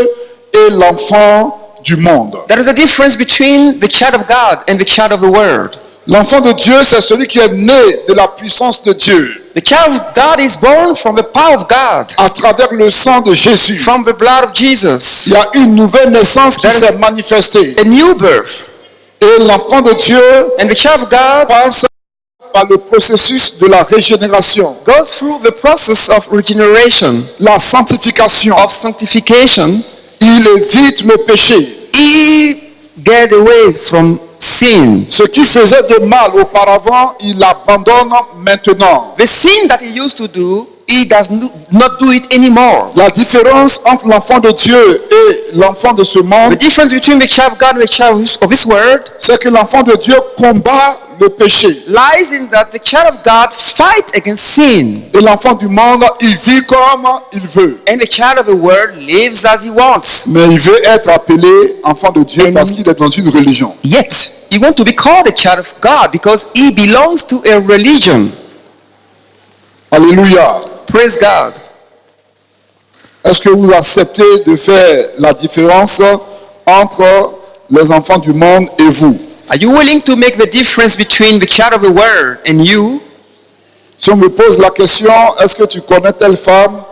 [SPEAKER 1] et l'enfant du monde.
[SPEAKER 2] There is a difference between the child of God and the child of the world.
[SPEAKER 1] L'enfant de Dieu, c'est celui qui est né de la puissance de Dieu
[SPEAKER 2] The child of God is born from the power of God,
[SPEAKER 1] à travers le sang de Jésus.
[SPEAKER 2] from the blood of Jesus.
[SPEAKER 1] Il y a une nouvelle naissance qui
[SPEAKER 2] There's
[SPEAKER 1] s'est manifestée.
[SPEAKER 2] a new birth.
[SPEAKER 1] Et l'enfant de Dieu
[SPEAKER 2] And the child of God
[SPEAKER 1] passe par le processus de la régénération,
[SPEAKER 2] goes through the process of regeneration,
[SPEAKER 1] la sanctification.
[SPEAKER 2] of sanctification.
[SPEAKER 1] Il évite le péché.
[SPEAKER 2] He get away from sin.
[SPEAKER 1] Ce qui faisait de mal auparavant, il l'abandonne maintenant.
[SPEAKER 2] The sin that he used to do, he does not do it anymore.
[SPEAKER 1] La différence entre l'enfant de Dieu et l'enfant de ce
[SPEAKER 2] The
[SPEAKER 1] monde,
[SPEAKER 2] difference between the child of God and the child of this world
[SPEAKER 1] c'est que l'enfant de Dieu combat le péché.
[SPEAKER 2] lies in that the child of God fight against sin,
[SPEAKER 1] Et l'enfant du monde, il vit comme il veut.
[SPEAKER 2] and the child of the world lives as he wants.
[SPEAKER 1] Mais il veut être appelé enfant de Dieu parce qu'il est dans une religion.
[SPEAKER 2] Yet he wants to be called a child of God because he belongs to a religion.
[SPEAKER 1] Alléluia.
[SPEAKER 2] Praise God.
[SPEAKER 1] Est-ce que vous acceptez de faire la différence entre les enfants du monde et vous?
[SPEAKER 2] Are you willing to make the difference between the child of the world and you?
[SPEAKER 1] Si on me pose la question, est-ce que tu connais telle femme?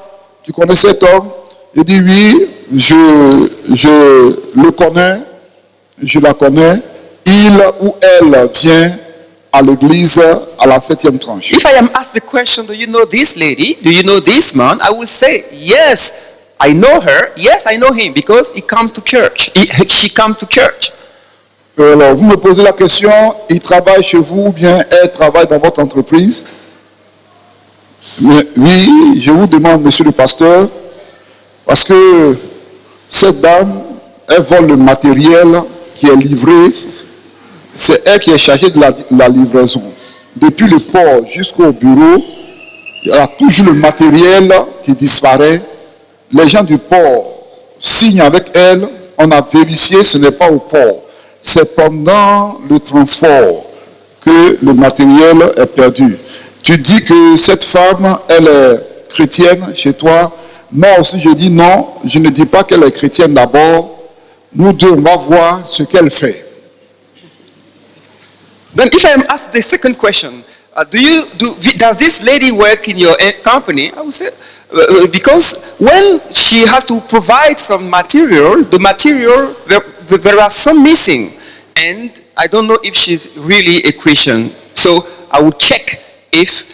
[SPEAKER 1] Tu connais cet homme? Je dis oui, je le connais, je la connais. Il ou elle vient à l'église à la 7e tranche.
[SPEAKER 2] If I am asked the question, do you know this lady? Do you know this man? I will say, yes, I know her. Yes, I know him because he comes to church. She comes to church.
[SPEAKER 1] Alors, vous me posez la question, il travaille chez vous ou bien elle travaille dans votre entreprise? Mais oui, je vous demande, monsieur le pasteur, parce que cette dame, elle vole le matériel qui est livré. C'est elle qui est chargée de la livraison. Depuis le port jusqu'au bureau, il y a toujours le matériel qui disparaît. Les gens du port signent avec elle. On a vérifié, ce n'est pas au port. C'est pendant le transport que le matériel est perdu. Tu dis que cette femme, elle est chrétienne chez toi. Moi aussi, je dis non. Je ne dis pas qu'elle est chrétienne d'abord. Nous deux, on va voir ce qu'elle fait.
[SPEAKER 2] Then if I am asked the second question, Does this lady work in your company? I would say, because when she has to provide some material, there are some missing, and I don't know if she's really a Christian. So I would check if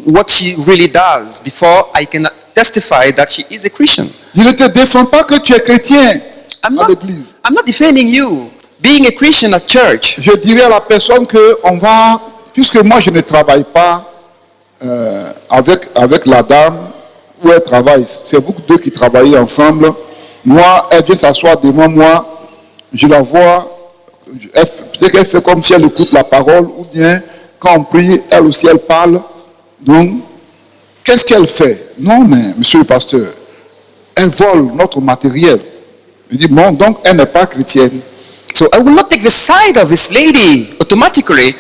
[SPEAKER 2] what she really does before I can testify that she is a Christian.
[SPEAKER 1] Je ne te défends pas que tu es chrétien à l'église.
[SPEAKER 2] I'm not defending you being a Christian at church.
[SPEAKER 1] Je dirais à la personne que puisque moi je ne travaille pas avec la dame où elle travaille, c'est vous deux qui travaillez ensemble. Moi, elle vient s'asseoir devant moi, je la vois, peut-être qu'elle fait comme si elle écoute la parole, ou bien quand on prie, elle aussi elle parle. Donc, qu'est-ce qu'elle fait? Non, mais monsieur le pasteur, elle vole notre matériel. Je dis, bon, donc elle n'est pas chrétienne.
[SPEAKER 2] So I will not take the side of this lady automatically.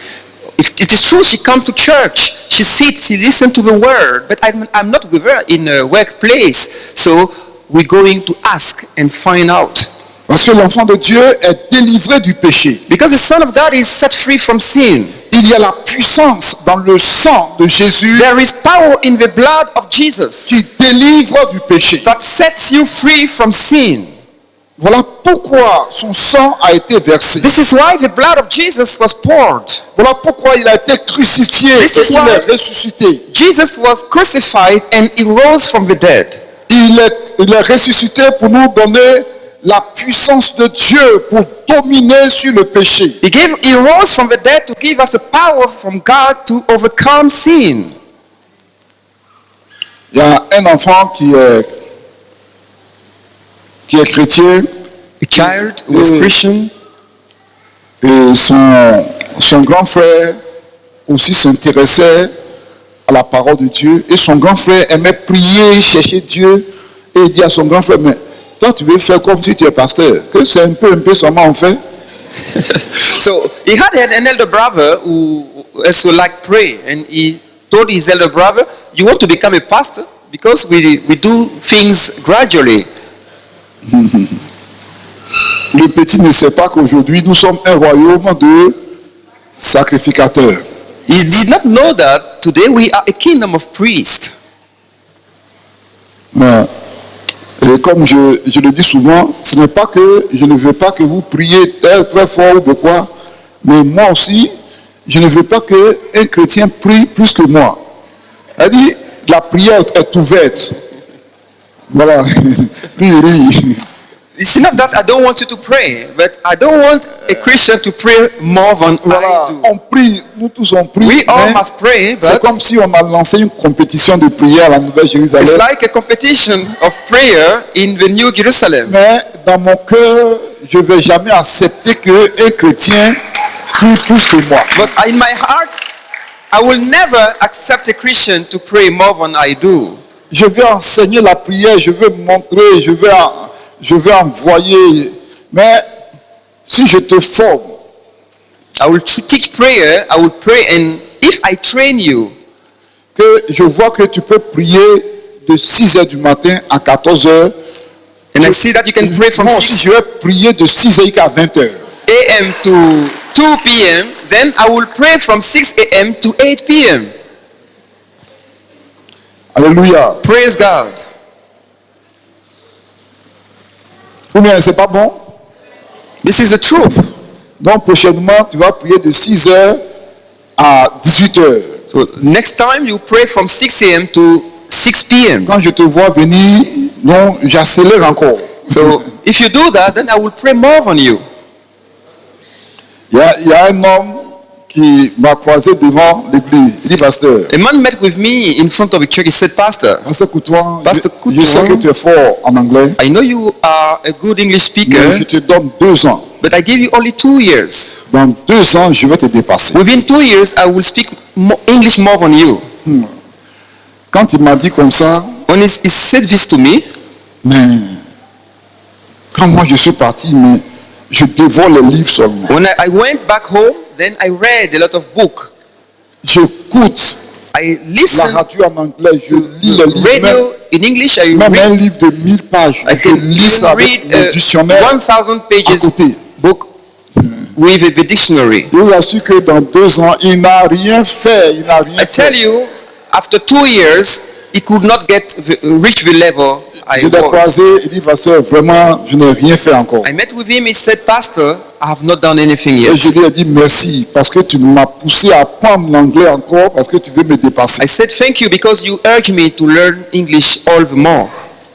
[SPEAKER 2] If it is true she comes to church, she sits, she listens to the word, but I'm not with her in a workplace. So we're going to ask and find out.
[SPEAKER 1] Parce que l'enfant de Dieu est délivré du péché.
[SPEAKER 2] Because the Son of God is set free from sin.
[SPEAKER 1] Il y a la puissance dans le sang de Jésus
[SPEAKER 2] There is power in the blood of Jesus
[SPEAKER 1] qui délivre du péché.
[SPEAKER 2] that sets you free from sin.
[SPEAKER 1] Voilà pourquoi son sang a été versé.
[SPEAKER 2] This is why the blood of Jesus was poured.
[SPEAKER 1] Voilà pourquoi il a été crucifié
[SPEAKER 2] This
[SPEAKER 1] et
[SPEAKER 2] is
[SPEAKER 1] il
[SPEAKER 2] why-
[SPEAKER 1] est ressuscité.
[SPEAKER 2] Jesus was crucified and he rose from the dead.
[SPEAKER 1] Il est ressuscité pour nous donner la puissance de Dieu pour dominer sur le péché.
[SPEAKER 2] He rose from the dead to give us the power from God to overcome sin.
[SPEAKER 1] Il y a un enfant qui est chrétien
[SPEAKER 2] A child who was
[SPEAKER 1] Mm.
[SPEAKER 2] Christian,
[SPEAKER 1] et son grand frère aussi s'intéressait à la parole de Dieu et son grand frère aimait prier, chercher Dieu et il dit à son grand frère, mais toi tu veux faire comme si tu es pasteur, que c'est un peu seulement on fait.
[SPEAKER 2] so he had an elder brother who also liked pray, and he told his elder brother, "You want to become a pastor because we do things gradually."
[SPEAKER 1] Le petit ne sait pas qu'aujourd'hui nous sommes un royaume de sacrificateurs.
[SPEAKER 2] He did not know that today we are a kingdom of priests.
[SPEAKER 1] Mais, et comme je le dis souvent, ce n'est pas que je ne veux pas que vous priez très fort ou de quoi, mais moi aussi, je ne veux pas qu'un chrétien prie plus que moi. Elle dit, la prière est ouverte. Voilà, lui il rit.
[SPEAKER 2] It's not that I don't want you to pray, but I don't want a Christian to pray more than
[SPEAKER 1] Voilà,
[SPEAKER 2] I do.
[SPEAKER 1] on prie, nous tous on prie.
[SPEAKER 2] We all
[SPEAKER 1] mais
[SPEAKER 2] must pray,
[SPEAKER 1] c'est
[SPEAKER 2] but
[SPEAKER 1] comme si on a lancé une compétition de prière à la Nouvelle-Jérusalem.
[SPEAKER 2] it's like a competition of prayer in the New Jerusalem.
[SPEAKER 1] Mais dans mon cœur, je ne vais jamais accepter qu'un chrétien prie plus que moi.
[SPEAKER 2] But in my heart, I will never accept a Christian to pray more than I do.
[SPEAKER 1] Je vais enseigner la prière, je vais montrer, je vais envoyer. Mais si je te forme,
[SPEAKER 2] I will teach prayer, I will pray, and if I train you,
[SPEAKER 1] que je vois que tu peux prier de 6h du matin à 14h,
[SPEAKER 2] and I see that you can pray from
[SPEAKER 1] moi aussi
[SPEAKER 2] 6
[SPEAKER 1] je vais prier de 6h à 20h.
[SPEAKER 2] a.m. to 2 p.m., then I will pray from 6 a.m. to 8 p.m.
[SPEAKER 1] Alléluia.
[SPEAKER 2] Praise God.
[SPEAKER 1] Ou bien c'est pas bon?
[SPEAKER 2] This is the truth.
[SPEAKER 1] Donc prochainement, tu vas prier de 6h à 18h.
[SPEAKER 2] So next time you pray from 6 a.m. to 6 p.m.
[SPEAKER 1] Quand je te vois venir, non, j'accélère encore.
[SPEAKER 2] So if you do that, then I will pray more than you.
[SPEAKER 1] Il y a un homme qui m'a croisé devant l'église. Il dit, pasteur,
[SPEAKER 2] A man met with me in front of a church. He said, Pastor,
[SPEAKER 1] Pasteur Coutoin,
[SPEAKER 2] Pasteur
[SPEAKER 1] je sais que
[SPEAKER 2] Coutoin.
[SPEAKER 1] tu es fort en anglais,
[SPEAKER 2] I know you are a good English speaker,
[SPEAKER 1] mais je te donne 2 ans.
[SPEAKER 2] but I give you only 2 years.
[SPEAKER 1] Dans 2 ans, je vais te dépasser.
[SPEAKER 2] Within 2 years, I will speak English more than you.
[SPEAKER 1] Quand il m'a dit comme ça,
[SPEAKER 2] When he said this to me,
[SPEAKER 1] mais quand moi je suis parti, mais je dévore les livres seulement.
[SPEAKER 2] when I went back home, then I read a lot of books.
[SPEAKER 1] J'écoute
[SPEAKER 2] I
[SPEAKER 1] la
[SPEAKER 2] listened
[SPEAKER 1] radio en anglais, je
[SPEAKER 2] to
[SPEAKER 1] lis les livres,
[SPEAKER 2] radio in English. I
[SPEAKER 1] même un
[SPEAKER 2] read,
[SPEAKER 1] livre de 1000 pages,
[SPEAKER 2] I
[SPEAKER 1] je
[SPEAKER 2] can
[SPEAKER 1] lis ça
[SPEAKER 2] even
[SPEAKER 1] avec
[SPEAKER 2] read
[SPEAKER 1] le dictionnaire
[SPEAKER 2] 1,000
[SPEAKER 1] à
[SPEAKER 2] pages
[SPEAKER 1] côté.
[SPEAKER 2] book. with the dictionary.
[SPEAKER 1] Je vous assure que dans 2 ans, il n'a rien fait. Il n'a rien
[SPEAKER 2] I tell
[SPEAKER 1] fait.
[SPEAKER 2] you, after 2 years, he could not reach the level I
[SPEAKER 1] Je l'ai
[SPEAKER 2] was.
[SPEAKER 1] croisé, il dit, pasteur, vraiment, je n'ai rien fait encore.
[SPEAKER 2] I met with him, he said, Pastor, I have not done anything
[SPEAKER 1] Et
[SPEAKER 2] yet.
[SPEAKER 1] je lui ai dit merci parce que tu m'as poussé à apprendre l'anglais encore parce que tu veux me dépasser.
[SPEAKER 2] I said, thank you because you urged me to learn English all the more.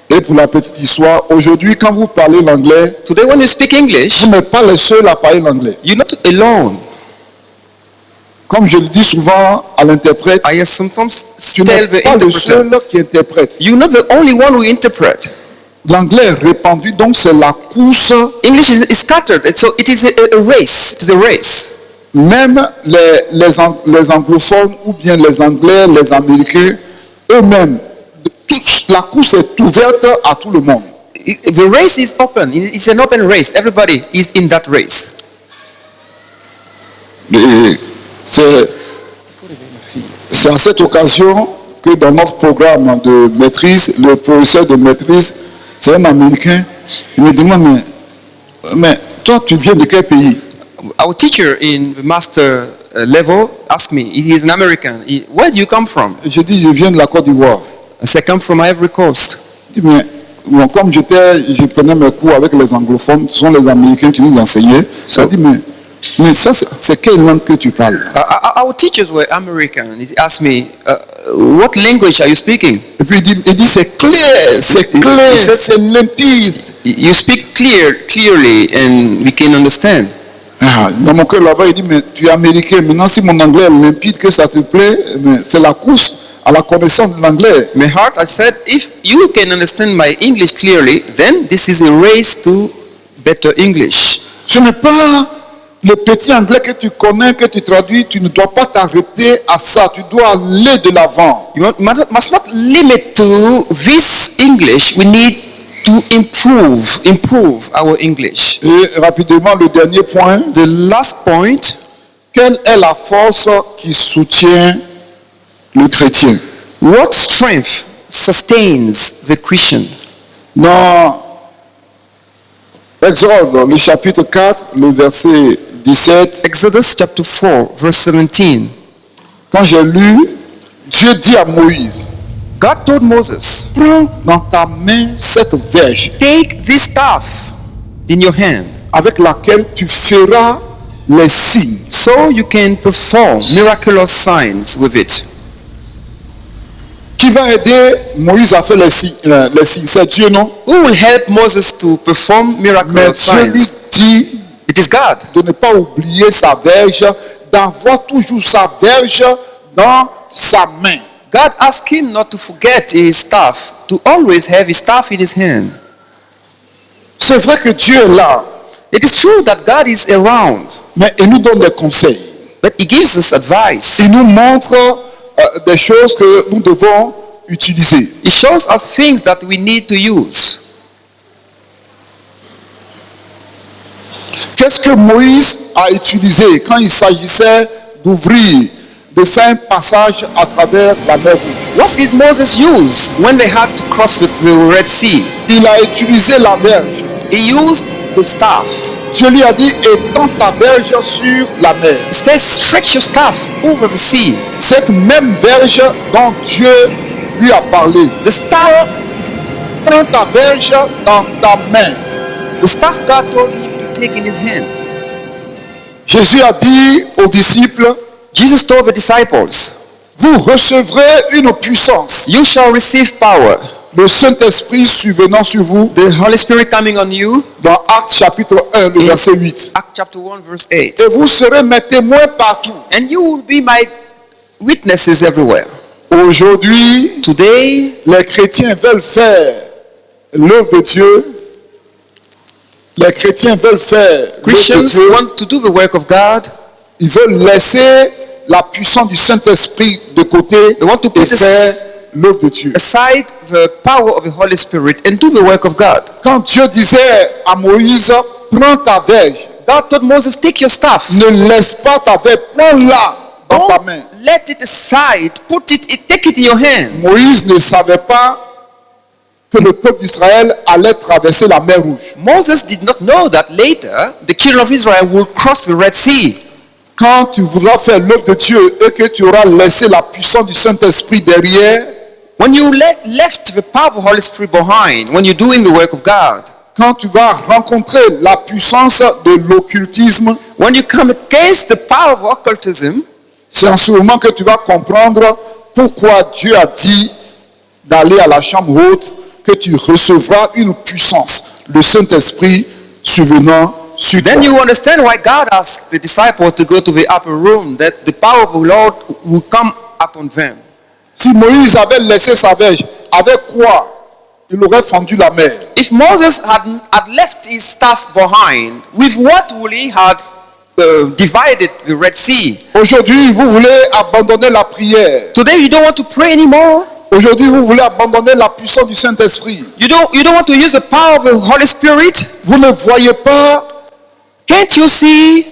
[SPEAKER 1] Et pour la petite histoire, aujourd'hui, quand vous parlez l'anglais,
[SPEAKER 2] Today, when you speak English,
[SPEAKER 1] vous n'êtes pas les seuls à parler l'anglais.
[SPEAKER 2] you're not alone.
[SPEAKER 1] Comme je le dis souvent à l'interprète,
[SPEAKER 2] I sometimes
[SPEAKER 1] tu
[SPEAKER 2] tell
[SPEAKER 1] n'es
[SPEAKER 2] the
[SPEAKER 1] pas le
[SPEAKER 2] interpreter,
[SPEAKER 1] seul qui interprète.
[SPEAKER 2] you're not the only one who interpret.
[SPEAKER 1] L'anglais est répandu, donc c'est la course.
[SPEAKER 2] English is scattered, and so it is a race. It is a race.
[SPEAKER 1] Même les anglophones ou bien les anglais, les américains, eux-mêmes, la course est ouverte à tout le monde.
[SPEAKER 2] The race is open. It's an open race. Everybody is in that race.
[SPEAKER 1] Et c'est à cette occasion que dans notre programme de maîtrise, le professeur de maîtrise, c'est un Américain, il me demande, mais toi tu viens de quel pays?
[SPEAKER 2] Our teacher in the master level asked me, he is an American. Where do you come from?
[SPEAKER 1] Je dis, je viens de la Côte d'Ivoire.
[SPEAKER 2] I said, I come from Ivory Coast.
[SPEAKER 1] Il dit, mais bon, comme je prenais mes cours avec les anglophones, ce sont les Américains qui nous enseignaient. Ça dit, mais ça, c'est quelle langue que tu parles?
[SPEAKER 2] Our teachers were American. He asked me, what language are you speaking?
[SPEAKER 1] Et puis il dit c'est clair, c'est limpide.
[SPEAKER 2] You speak clearly, and we can understand.
[SPEAKER 1] Ah, dans mon cœur là-bas, il dit, mais tu es américain. Maintenant, si mon anglais est limpide, que ça te plaît, mais c'est la course à la connaissance de l'anglais.
[SPEAKER 2] My heart, I said, if you can understand my English clearly, then this is a race to better English.
[SPEAKER 1] Ce n'est pas le petit anglais que tu connais, que tu traduis, tu ne dois pas t'arrêter à ça. Tu dois aller de l'avant.
[SPEAKER 2] You must not limit to this English. We need to improve our English.
[SPEAKER 1] Et rapidement, le dernier point.
[SPEAKER 2] The last point,
[SPEAKER 1] Quelle est la force qui soutient le chrétien?
[SPEAKER 2] what strength sustains the Christian?
[SPEAKER 1] Dans Exode, le chapitre 4, le verset 17,
[SPEAKER 2] Exodus chapter 4, verse 17.
[SPEAKER 1] quand j'ai lu, Dieu dit à Moïse,
[SPEAKER 2] God told Moses,
[SPEAKER 1] prends dans ta main cette verge
[SPEAKER 2] take this staff in your hand
[SPEAKER 1] avec laquelle tu feras les signes.
[SPEAKER 2] so you can perform miraculous signs with it.
[SPEAKER 1] Qui va aider Moïse à faire les signes? C'est Dieu, non?
[SPEAKER 2] Who will help Moses to perform
[SPEAKER 1] Mais
[SPEAKER 2] miraculous
[SPEAKER 1] Dieu lui
[SPEAKER 2] signs?
[SPEAKER 1] dit
[SPEAKER 2] It is God.
[SPEAKER 1] de ne pas oublier sa verge, d'avoir toujours sa verge dans sa main.
[SPEAKER 2] God asked him not to forget his staff, to always have his staff in his hand.
[SPEAKER 1] C'est vrai que Dieu est là,
[SPEAKER 2] It is true that God is around,
[SPEAKER 1] mais il nous donne des conseils.
[SPEAKER 2] but he gives us advice.
[SPEAKER 1] Il nous montre des choses que nous devons utiliser.
[SPEAKER 2] He shows us things that we need to use.
[SPEAKER 1] Qu'est-ce que Moïse a utilisé quand il s'agissait d'ouvrir, de faire un passage à travers la mer Rouge?
[SPEAKER 2] What did Moses use when they had to cross the Red Sea?
[SPEAKER 1] Il a utilisé la verge.
[SPEAKER 2] He used the staff.
[SPEAKER 1] Dieu lui a dit, étends ta verge sur la mer.
[SPEAKER 2] He says, stretch your staff over the sea.
[SPEAKER 1] Cette même verge dont Dieu lui a parlé.
[SPEAKER 2] The staff,
[SPEAKER 1] Prends ta verge dans ta main.
[SPEAKER 2] the staff God told him to take in his hand.
[SPEAKER 1] Jésus a dit aux disciples,
[SPEAKER 2] Jesus told the disciples,
[SPEAKER 1] vous recevrez une puissance.
[SPEAKER 2] you shall receive power.
[SPEAKER 1] Le Saint-Esprit survenant sur vous.
[SPEAKER 2] The Holy Spirit coming on you.
[SPEAKER 1] Dans Actes chapitre 1, le verset 8.
[SPEAKER 2] Acts chapter 1 verse 8.
[SPEAKER 1] Et vous serez mes témoins partout.
[SPEAKER 2] And you will be my witnesses everywhere.
[SPEAKER 1] Aujourd'hui,
[SPEAKER 2] Today,
[SPEAKER 1] les chrétiens veulent faire l'œuvre de Dieu. Les chrétiens veulent faire l'œuvre de
[SPEAKER 2] Christians
[SPEAKER 1] Dieu.
[SPEAKER 2] want to do the work of God.
[SPEAKER 1] Ils veulent laisser la puissance du Saint-Esprit de côté
[SPEAKER 2] They want to
[SPEAKER 1] et
[SPEAKER 2] put
[SPEAKER 1] faire l'œuvre de Dieu.
[SPEAKER 2] aside the power of the Holy Spirit and do the work of God.
[SPEAKER 1] Quand Dieu disait à Moïse, prends ta verge,
[SPEAKER 2] God told Moses, take your staff.
[SPEAKER 1] ne laisse pas ta verge, prends-la dans ta main.
[SPEAKER 2] Don't let it aside. Take it in your hand.
[SPEAKER 1] Moïse ne savait pas que le peuple d'Israël allait traverser la mer Rouge.
[SPEAKER 2] Moses did not know that later the children of Israel will cross the Red Sea.
[SPEAKER 1] Quand tu voudras faire l'œuvre de Dieu et que tu auras laissé la puissance du Saint-Esprit derrière,
[SPEAKER 2] When you left the power of the Holy Spirit behind, when you're doing the work of God,
[SPEAKER 1] quand tu vas rencontrer la puissance de l'occultisme,
[SPEAKER 2] when you come against the power of occultism,
[SPEAKER 1] c'est en ce moment que tu vas comprendre pourquoi Dieu a dit d'aller à la chambre haute, que tu recevras une puissance, le Saint-Esprit survenant sur toi.
[SPEAKER 2] then you understand why God asked the disciples to go to the upper room, that the power of the Lord will come upon them.
[SPEAKER 1] Si Moïse avait laissé sa verge, avec quoi il aurait fendu la mer?
[SPEAKER 2] If Moses had left his staff behind, with what would he had divided the Red Sea?
[SPEAKER 1] Aujourd'hui, vous voulez abandonner la prière.
[SPEAKER 2] Today you don't want to pray anymore.
[SPEAKER 1] Aujourd'hui, vous voulez abandonner la puissance du Saint-Esprit.
[SPEAKER 2] You don't want to use the power of the Holy Spirit.
[SPEAKER 1] Vous ne voyez pas
[SPEAKER 2] Can't you see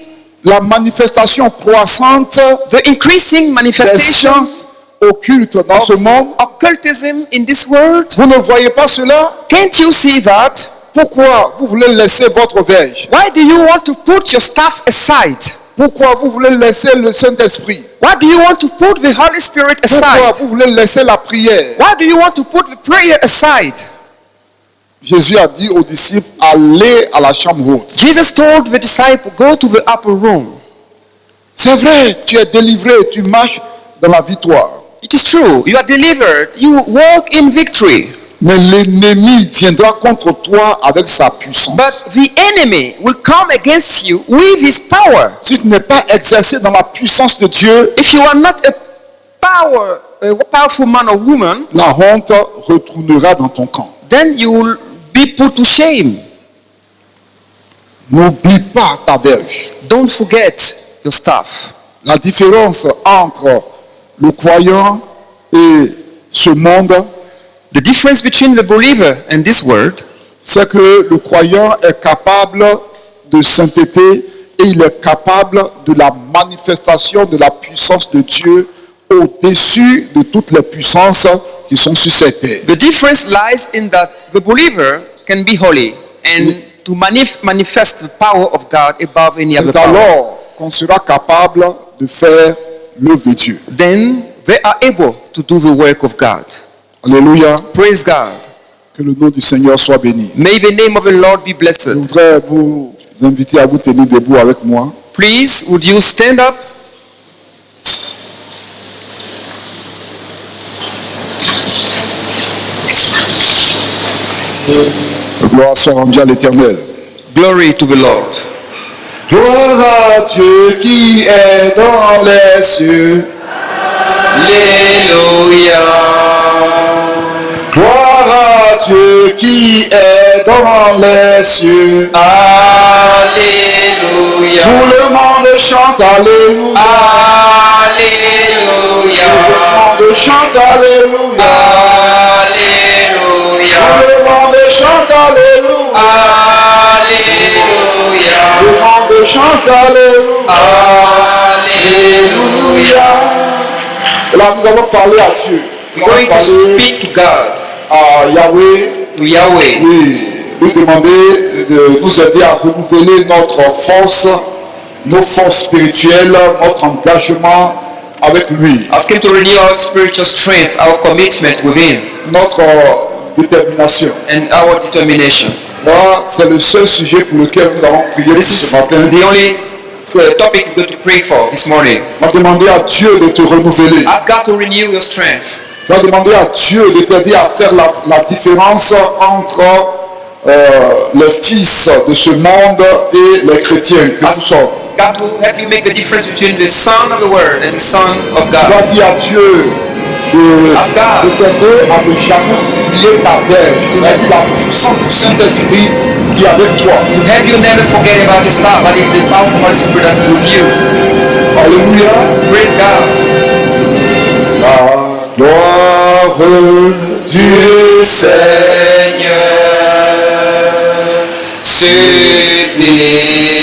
[SPEAKER 1] la manifestation croissante
[SPEAKER 2] the increasing
[SPEAKER 1] des
[SPEAKER 2] manifestation
[SPEAKER 1] sciences occultes dans ce monde?
[SPEAKER 2] occultism in this world?
[SPEAKER 1] Vous ne voyez pas cela?
[SPEAKER 2] Can't you see that?
[SPEAKER 1] Pourquoi vous voulez laisser votre verge?
[SPEAKER 2] Why do you want to put your staff aside?
[SPEAKER 1] Pourquoi vous voulez laisser le Saint-Esprit?
[SPEAKER 2] Why do you want to put the Holy Spirit
[SPEAKER 1] Pourquoi
[SPEAKER 2] aside?
[SPEAKER 1] vous voulez laisser la prière?
[SPEAKER 2] Why do you want to put the prayer aside?
[SPEAKER 1] Jésus a dit aux disciples, allez à la chambre haute.
[SPEAKER 2] Jesus told the disciple, go to the upper room.
[SPEAKER 1] C'est vrai, tu es délivré, tu marches dans la victoire.
[SPEAKER 2] It is true, you are delivered, you walk in victory.
[SPEAKER 1] Mais l'ennemi viendra contre toi avec sa puissance.
[SPEAKER 2] But the enemy will come against you with his power.
[SPEAKER 1] Si tu n'es pas exercé dans la puissance de Dieu,
[SPEAKER 2] If you are not a powerful man or woman,
[SPEAKER 1] la honte retournera dans ton camp.
[SPEAKER 2] then you will be put to shame.
[SPEAKER 1] N'oublie pas ta verge.
[SPEAKER 2] Don't forget your staff.
[SPEAKER 1] La différence entre le croyant et ce monde,
[SPEAKER 2] The difference between the believer and this world
[SPEAKER 1] c'est que le croyant est capable de sainteté et il est capable de la manifestation de la puissance de Dieu au-dessus de toutes les puissances qui sont sur cette terre.
[SPEAKER 2] The difference lies in that the believer can be holy and to manifest the power of God above any other
[SPEAKER 1] C'est
[SPEAKER 2] power.
[SPEAKER 1] alors qu'on sera capable de faire l'œuvre de Dieu.
[SPEAKER 2] Then they are able to do the work of God.
[SPEAKER 1] Alléluia.
[SPEAKER 2] Praise God.
[SPEAKER 1] Que le nom du Seigneur soit béni.
[SPEAKER 2] May the name of the Lord be
[SPEAKER 1] Je
[SPEAKER 2] blessed.
[SPEAKER 1] voudrais vous inviter à vous tenir debout avec moi.
[SPEAKER 2] Please, would you stand up?
[SPEAKER 1] Gloire soit rendue à l'Éternel.
[SPEAKER 2] Glory to the Lord.
[SPEAKER 1] Gloire à Dieu qui est dans les cieux.
[SPEAKER 2] Alléluia.
[SPEAKER 1] Gloire à Dieu qui est dans les cieux.
[SPEAKER 2] Alléluia.
[SPEAKER 1] Tout le monde chante Alléluia.
[SPEAKER 2] Alléluia.
[SPEAKER 1] Tout le monde chante Alléluia.
[SPEAKER 2] Alléluia.
[SPEAKER 1] Tout le monde chante Alléluia.
[SPEAKER 2] Alléluia.
[SPEAKER 1] Tout le monde chante Alléluia.
[SPEAKER 2] Alléluia.
[SPEAKER 1] Là, nous allons parler à Dieu. Nous
[SPEAKER 2] We're
[SPEAKER 1] allons
[SPEAKER 2] going to
[SPEAKER 1] parler
[SPEAKER 2] speak to God,
[SPEAKER 1] à Yahweh.
[SPEAKER 2] to Yahweh.
[SPEAKER 1] Oui, lui demander de nous aider à renouveler notre force, nos forces spirituelles, notre engagement avec lui,
[SPEAKER 2] Ask Him to renew our spiritual strength, our commitment with Him,
[SPEAKER 1] notre détermination.
[SPEAKER 2] and our determination.
[SPEAKER 1] Là, c'est le seul sujet pour lequel nous avons prié
[SPEAKER 2] This
[SPEAKER 1] ce
[SPEAKER 2] is
[SPEAKER 1] matin.
[SPEAKER 2] the only topic we're going to pray for this morning.
[SPEAKER 1] On va demander à Dieu de te renouveler.
[SPEAKER 2] Ask God to renew your strength.
[SPEAKER 1] Tu vas demander à Dieu de t'aider à faire la différence entre les fils de ce monde et les chrétiens que nous sommes.
[SPEAKER 2] God will help you make the difference between the Son of the Word and the Son of
[SPEAKER 1] Tu
[SPEAKER 2] God.
[SPEAKER 1] vas dire à Dieu de
[SPEAKER 2] Ask God.
[SPEAKER 1] t'aider à ne jamais oublier ta verge. C'est-à-dire la puissance du Saint-Esprit qui est avec toi.
[SPEAKER 2] To help you never forget about this love, that is the power of the Holy Spirit that is with you.
[SPEAKER 1] Alléluia.
[SPEAKER 2] Praise God.
[SPEAKER 1] La gloire du
[SPEAKER 2] Seigneur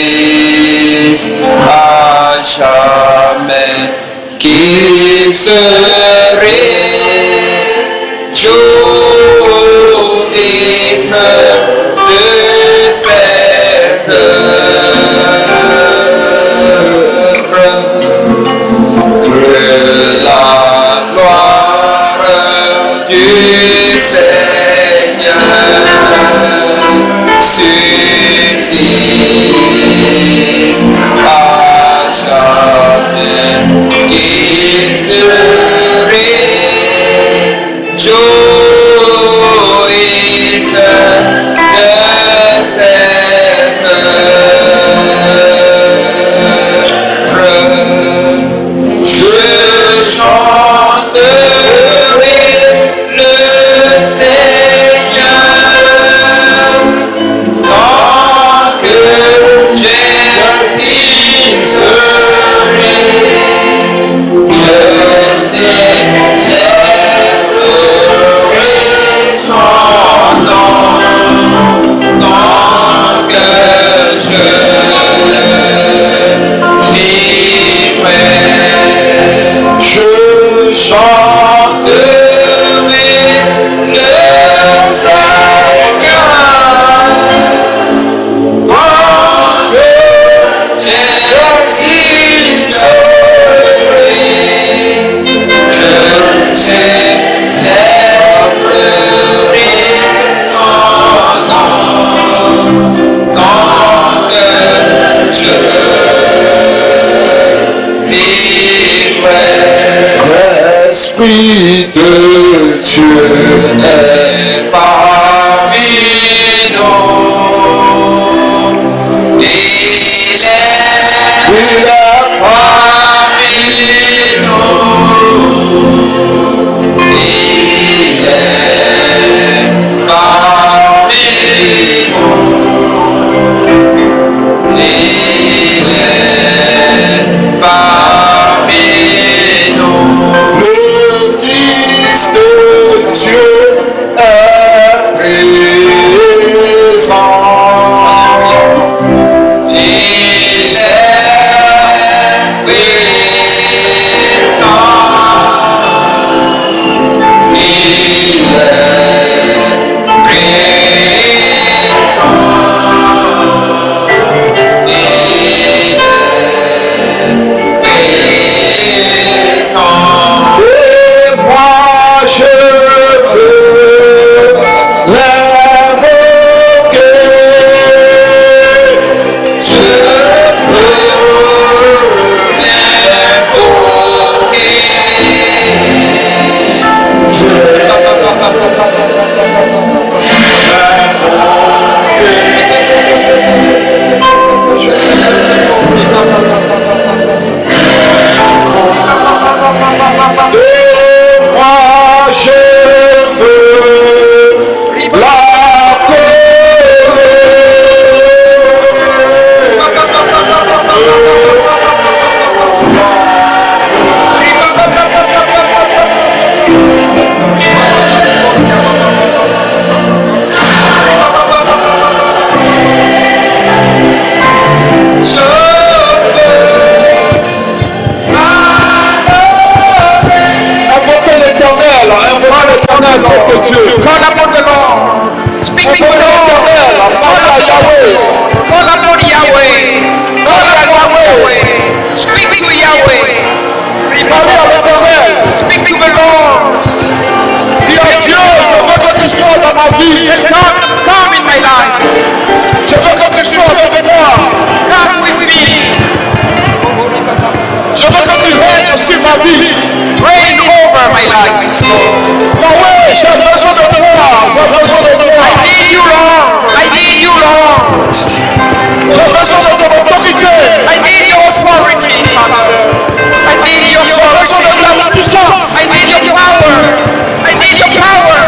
[SPEAKER 2] subsiste à jamais, qu'il se réjouisse
[SPEAKER 1] Je chanterai le Seigneur quand je célébrerai ton nom tant que je vivrai. L'Esprit de Dieu est parmi nous. Il est parmi nous. Il est parmi nous. Il est parmi nous. Le Fils de Dieu est présent. Il est présent. Il et moi je veux l'invoquer. Je veux
[SPEAKER 2] Call upon the Lord. Speak to the Lord. Call upon Yahweh. Call upon Yahweh. Call upon Yahweh. Speak to Yahweh. Speak to the Lord.
[SPEAKER 1] Dis à Dieu, je veux que tu sois dans ma vie.
[SPEAKER 2] Come in my life.
[SPEAKER 1] Je veux que tu sois avec moi.
[SPEAKER 2] Come with me.
[SPEAKER 1] Je veux que tu règnes sur ma vie.
[SPEAKER 2] Reign over my life.
[SPEAKER 1] Yahweh, j'ai besoin de toi. J'ai besoin de toi.
[SPEAKER 2] I need you, Lord. I need you, Lord.
[SPEAKER 1] J'ai besoin de ton autorité.
[SPEAKER 2] I need your authority, Father. I need your
[SPEAKER 1] J'ai besoin
[SPEAKER 2] authority.
[SPEAKER 1] de ta puissance.
[SPEAKER 2] I need your power. I need your power.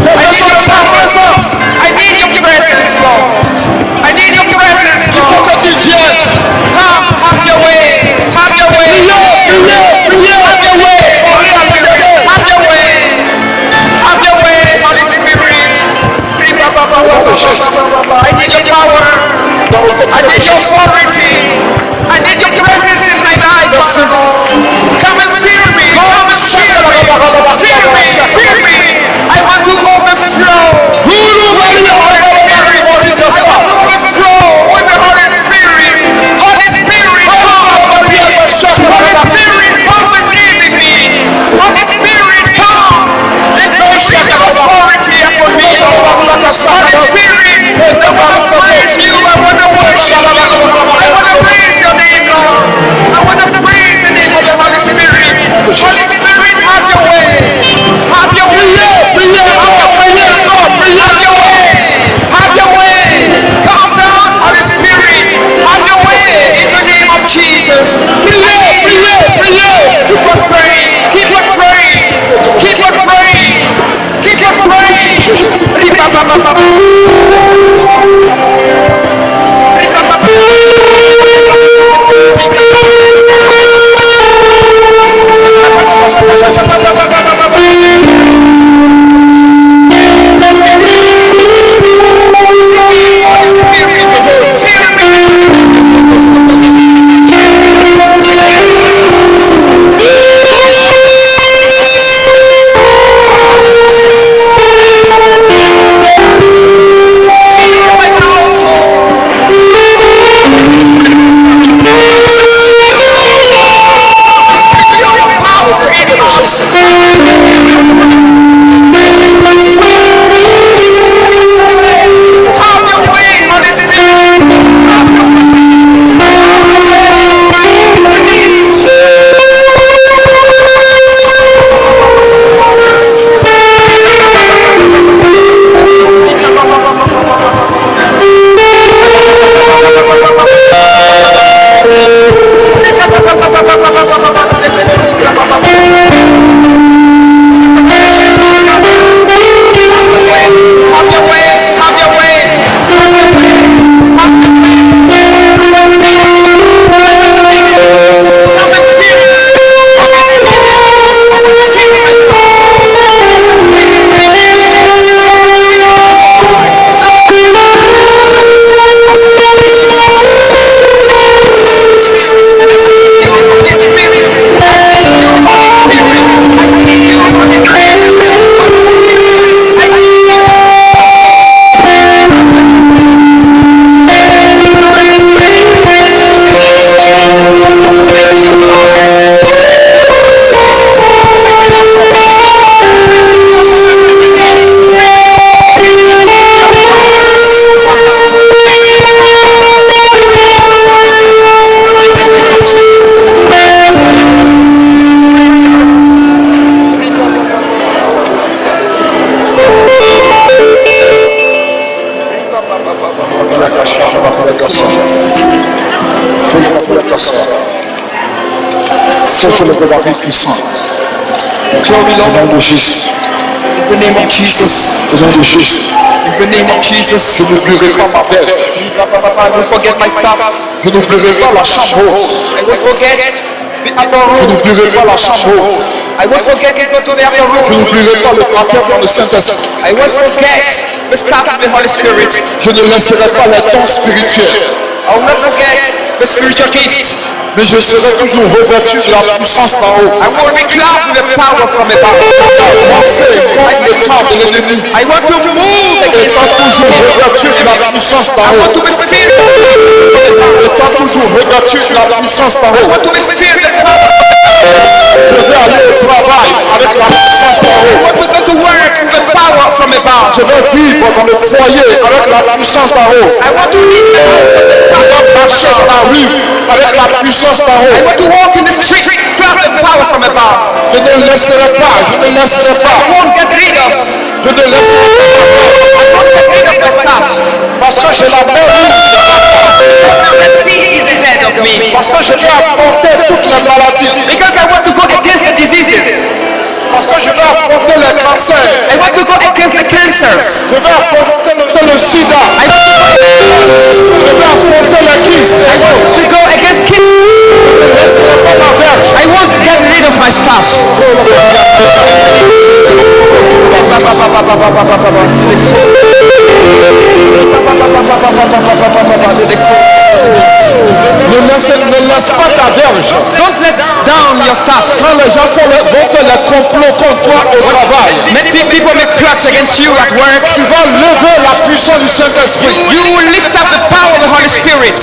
[SPEAKER 1] J'ai
[SPEAKER 2] I need
[SPEAKER 1] besoin
[SPEAKER 2] your
[SPEAKER 1] de ta
[SPEAKER 2] power.
[SPEAKER 1] présence.
[SPEAKER 2] I need your presence, Lord. I need your presence,
[SPEAKER 1] Il faut
[SPEAKER 2] Lord.
[SPEAKER 1] que tu viennes.
[SPEAKER 2] Come, have your way. Have your way.
[SPEAKER 1] Priez.
[SPEAKER 2] Have your way.
[SPEAKER 1] Parlez à l'Éternel.
[SPEAKER 2] Have your way. Have your way, Holy Spirit. I need your power. I need your authority. I need your presence in my life, Father. Come and fill me. Come and fill me. Fill me. Fill me. I want to overflow. Overflow with the Holy Spirit. Holy Spirit, come. Holy Spirit, come and live in me. Holy Spirit, come and place your authority upon me. Holy Spirit, I want to praise you. I want to worship you. I want to praise your name, Lord. I want to praise the name of the Holy Spirit. Holy Spirit, have your way. Have your way. Have your way. Have your way. Have your way. Come down, Holy Spirit. Have your way in the name of Jesus. Keep on praying. Keep on praying. Keep on praying. Keep on praying. Holy Spirit, fill me.
[SPEAKER 1] sorte le gabarit puissant.
[SPEAKER 2] Glory,
[SPEAKER 1] Au nom
[SPEAKER 2] Lord.
[SPEAKER 1] de Jésus.
[SPEAKER 2] In the name of Jesus.
[SPEAKER 1] Au nom de Jésus.
[SPEAKER 2] In the name of Jesus.
[SPEAKER 1] Je n'oublierai pas ma verge.
[SPEAKER 2] I won't forget my staff.
[SPEAKER 1] Je n'oublierai pas la chambre haute.
[SPEAKER 2] I won't forget the upper
[SPEAKER 1] Je
[SPEAKER 2] room.
[SPEAKER 1] n'oublierai pas la chambre haute.
[SPEAKER 2] I won't forget to go to the upper
[SPEAKER 1] Je
[SPEAKER 2] room.
[SPEAKER 1] n'oublierai pas le baptême dans le Saint-Esprit.
[SPEAKER 2] I won't forget the staff of the Holy Spirit.
[SPEAKER 1] Je ne laisserai pas les dons spirituels.
[SPEAKER 2] I will not forget the spiritual gift.
[SPEAKER 1] Mais je serai toujours revêtu de la puissance d'en haut.
[SPEAKER 2] I will be clothed with the power from above.
[SPEAKER 1] Avancer contre le camp de l'ennemi.
[SPEAKER 2] I want to move against
[SPEAKER 1] Étant toujours revêtu de la puissance d'en
[SPEAKER 2] I want
[SPEAKER 1] haut.
[SPEAKER 2] to be filled from the power.
[SPEAKER 1] Étant toujours revêtu de la puissance d'en
[SPEAKER 2] I
[SPEAKER 1] haut.
[SPEAKER 2] want to be filled with the power.
[SPEAKER 1] Je vais aller au travail avec la puissance d'en
[SPEAKER 2] I
[SPEAKER 1] haut.
[SPEAKER 2] want to go to work with the power from above.
[SPEAKER 1] Je vais vivre dans le foyer avec la puissance d'en haut.
[SPEAKER 2] I want to live the house of the
[SPEAKER 1] Je
[SPEAKER 2] power.
[SPEAKER 1] vais marcher dans la rue avec la puissance d'en
[SPEAKER 2] I
[SPEAKER 1] haut.
[SPEAKER 2] want to walk in the street, clothed with power from above.
[SPEAKER 1] Je ne laisserai pas, je ne laisserai
[SPEAKER 2] I
[SPEAKER 1] pas,
[SPEAKER 2] won't get rid of.
[SPEAKER 1] je ne laisserai pas
[SPEAKER 2] I won't get rid of my staff.
[SPEAKER 1] parce que j'ai la main rouge,
[SPEAKER 2] The Red Sea is ahead of me.
[SPEAKER 1] parce que je vais affronter toutes les maladies,
[SPEAKER 2] Because I want to go against the diseases.
[SPEAKER 1] parce que je vais affronter les cancers,
[SPEAKER 2] I want to go against the cancers.
[SPEAKER 1] je vais affronter le sida,
[SPEAKER 2] I want
[SPEAKER 1] je vais affronter les kystes,
[SPEAKER 2] to go against kids.
[SPEAKER 1] je ne laisserai pas ma verge.
[SPEAKER 2] I won't get rid of my staff.
[SPEAKER 1] Ne laisse pas ta verge.
[SPEAKER 2] Don't let down your staff.
[SPEAKER 1] Quand les gens vont faire les complots contre toi au travail,
[SPEAKER 2] Many people make plots against you at work.
[SPEAKER 1] tu vas lever la puissance du Saint-Esprit.
[SPEAKER 2] You will lift up the power of the Holy Spirit.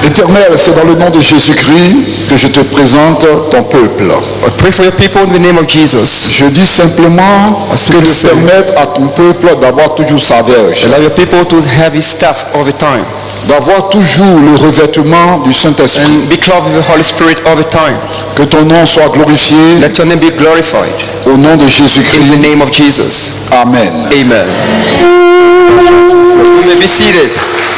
[SPEAKER 1] Éternel, c'est dans le nom de Jésus-Christ que je te présente ton peuple.
[SPEAKER 2] I pray for your people in the name of Jesus.
[SPEAKER 1] Je dis simplement que tu permettes à ton peuple d'avoir toujours sa verge,
[SPEAKER 2] Allow your people to have his staff all the time.
[SPEAKER 1] d'avoir toujours le revêtement du Saint-Esprit.
[SPEAKER 2] And be clothed with the Holy Spirit all the time.
[SPEAKER 1] Que ton nom soit glorifié
[SPEAKER 2] Let your name be glorified.
[SPEAKER 1] au nom de
[SPEAKER 2] In the
[SPEAKER 1] Jésus-Christ.
[SPEAKER 2] name of Jesus.
[SPEAKER 1] Amen.
[SPEAKER 2] Amen. You may be be seated.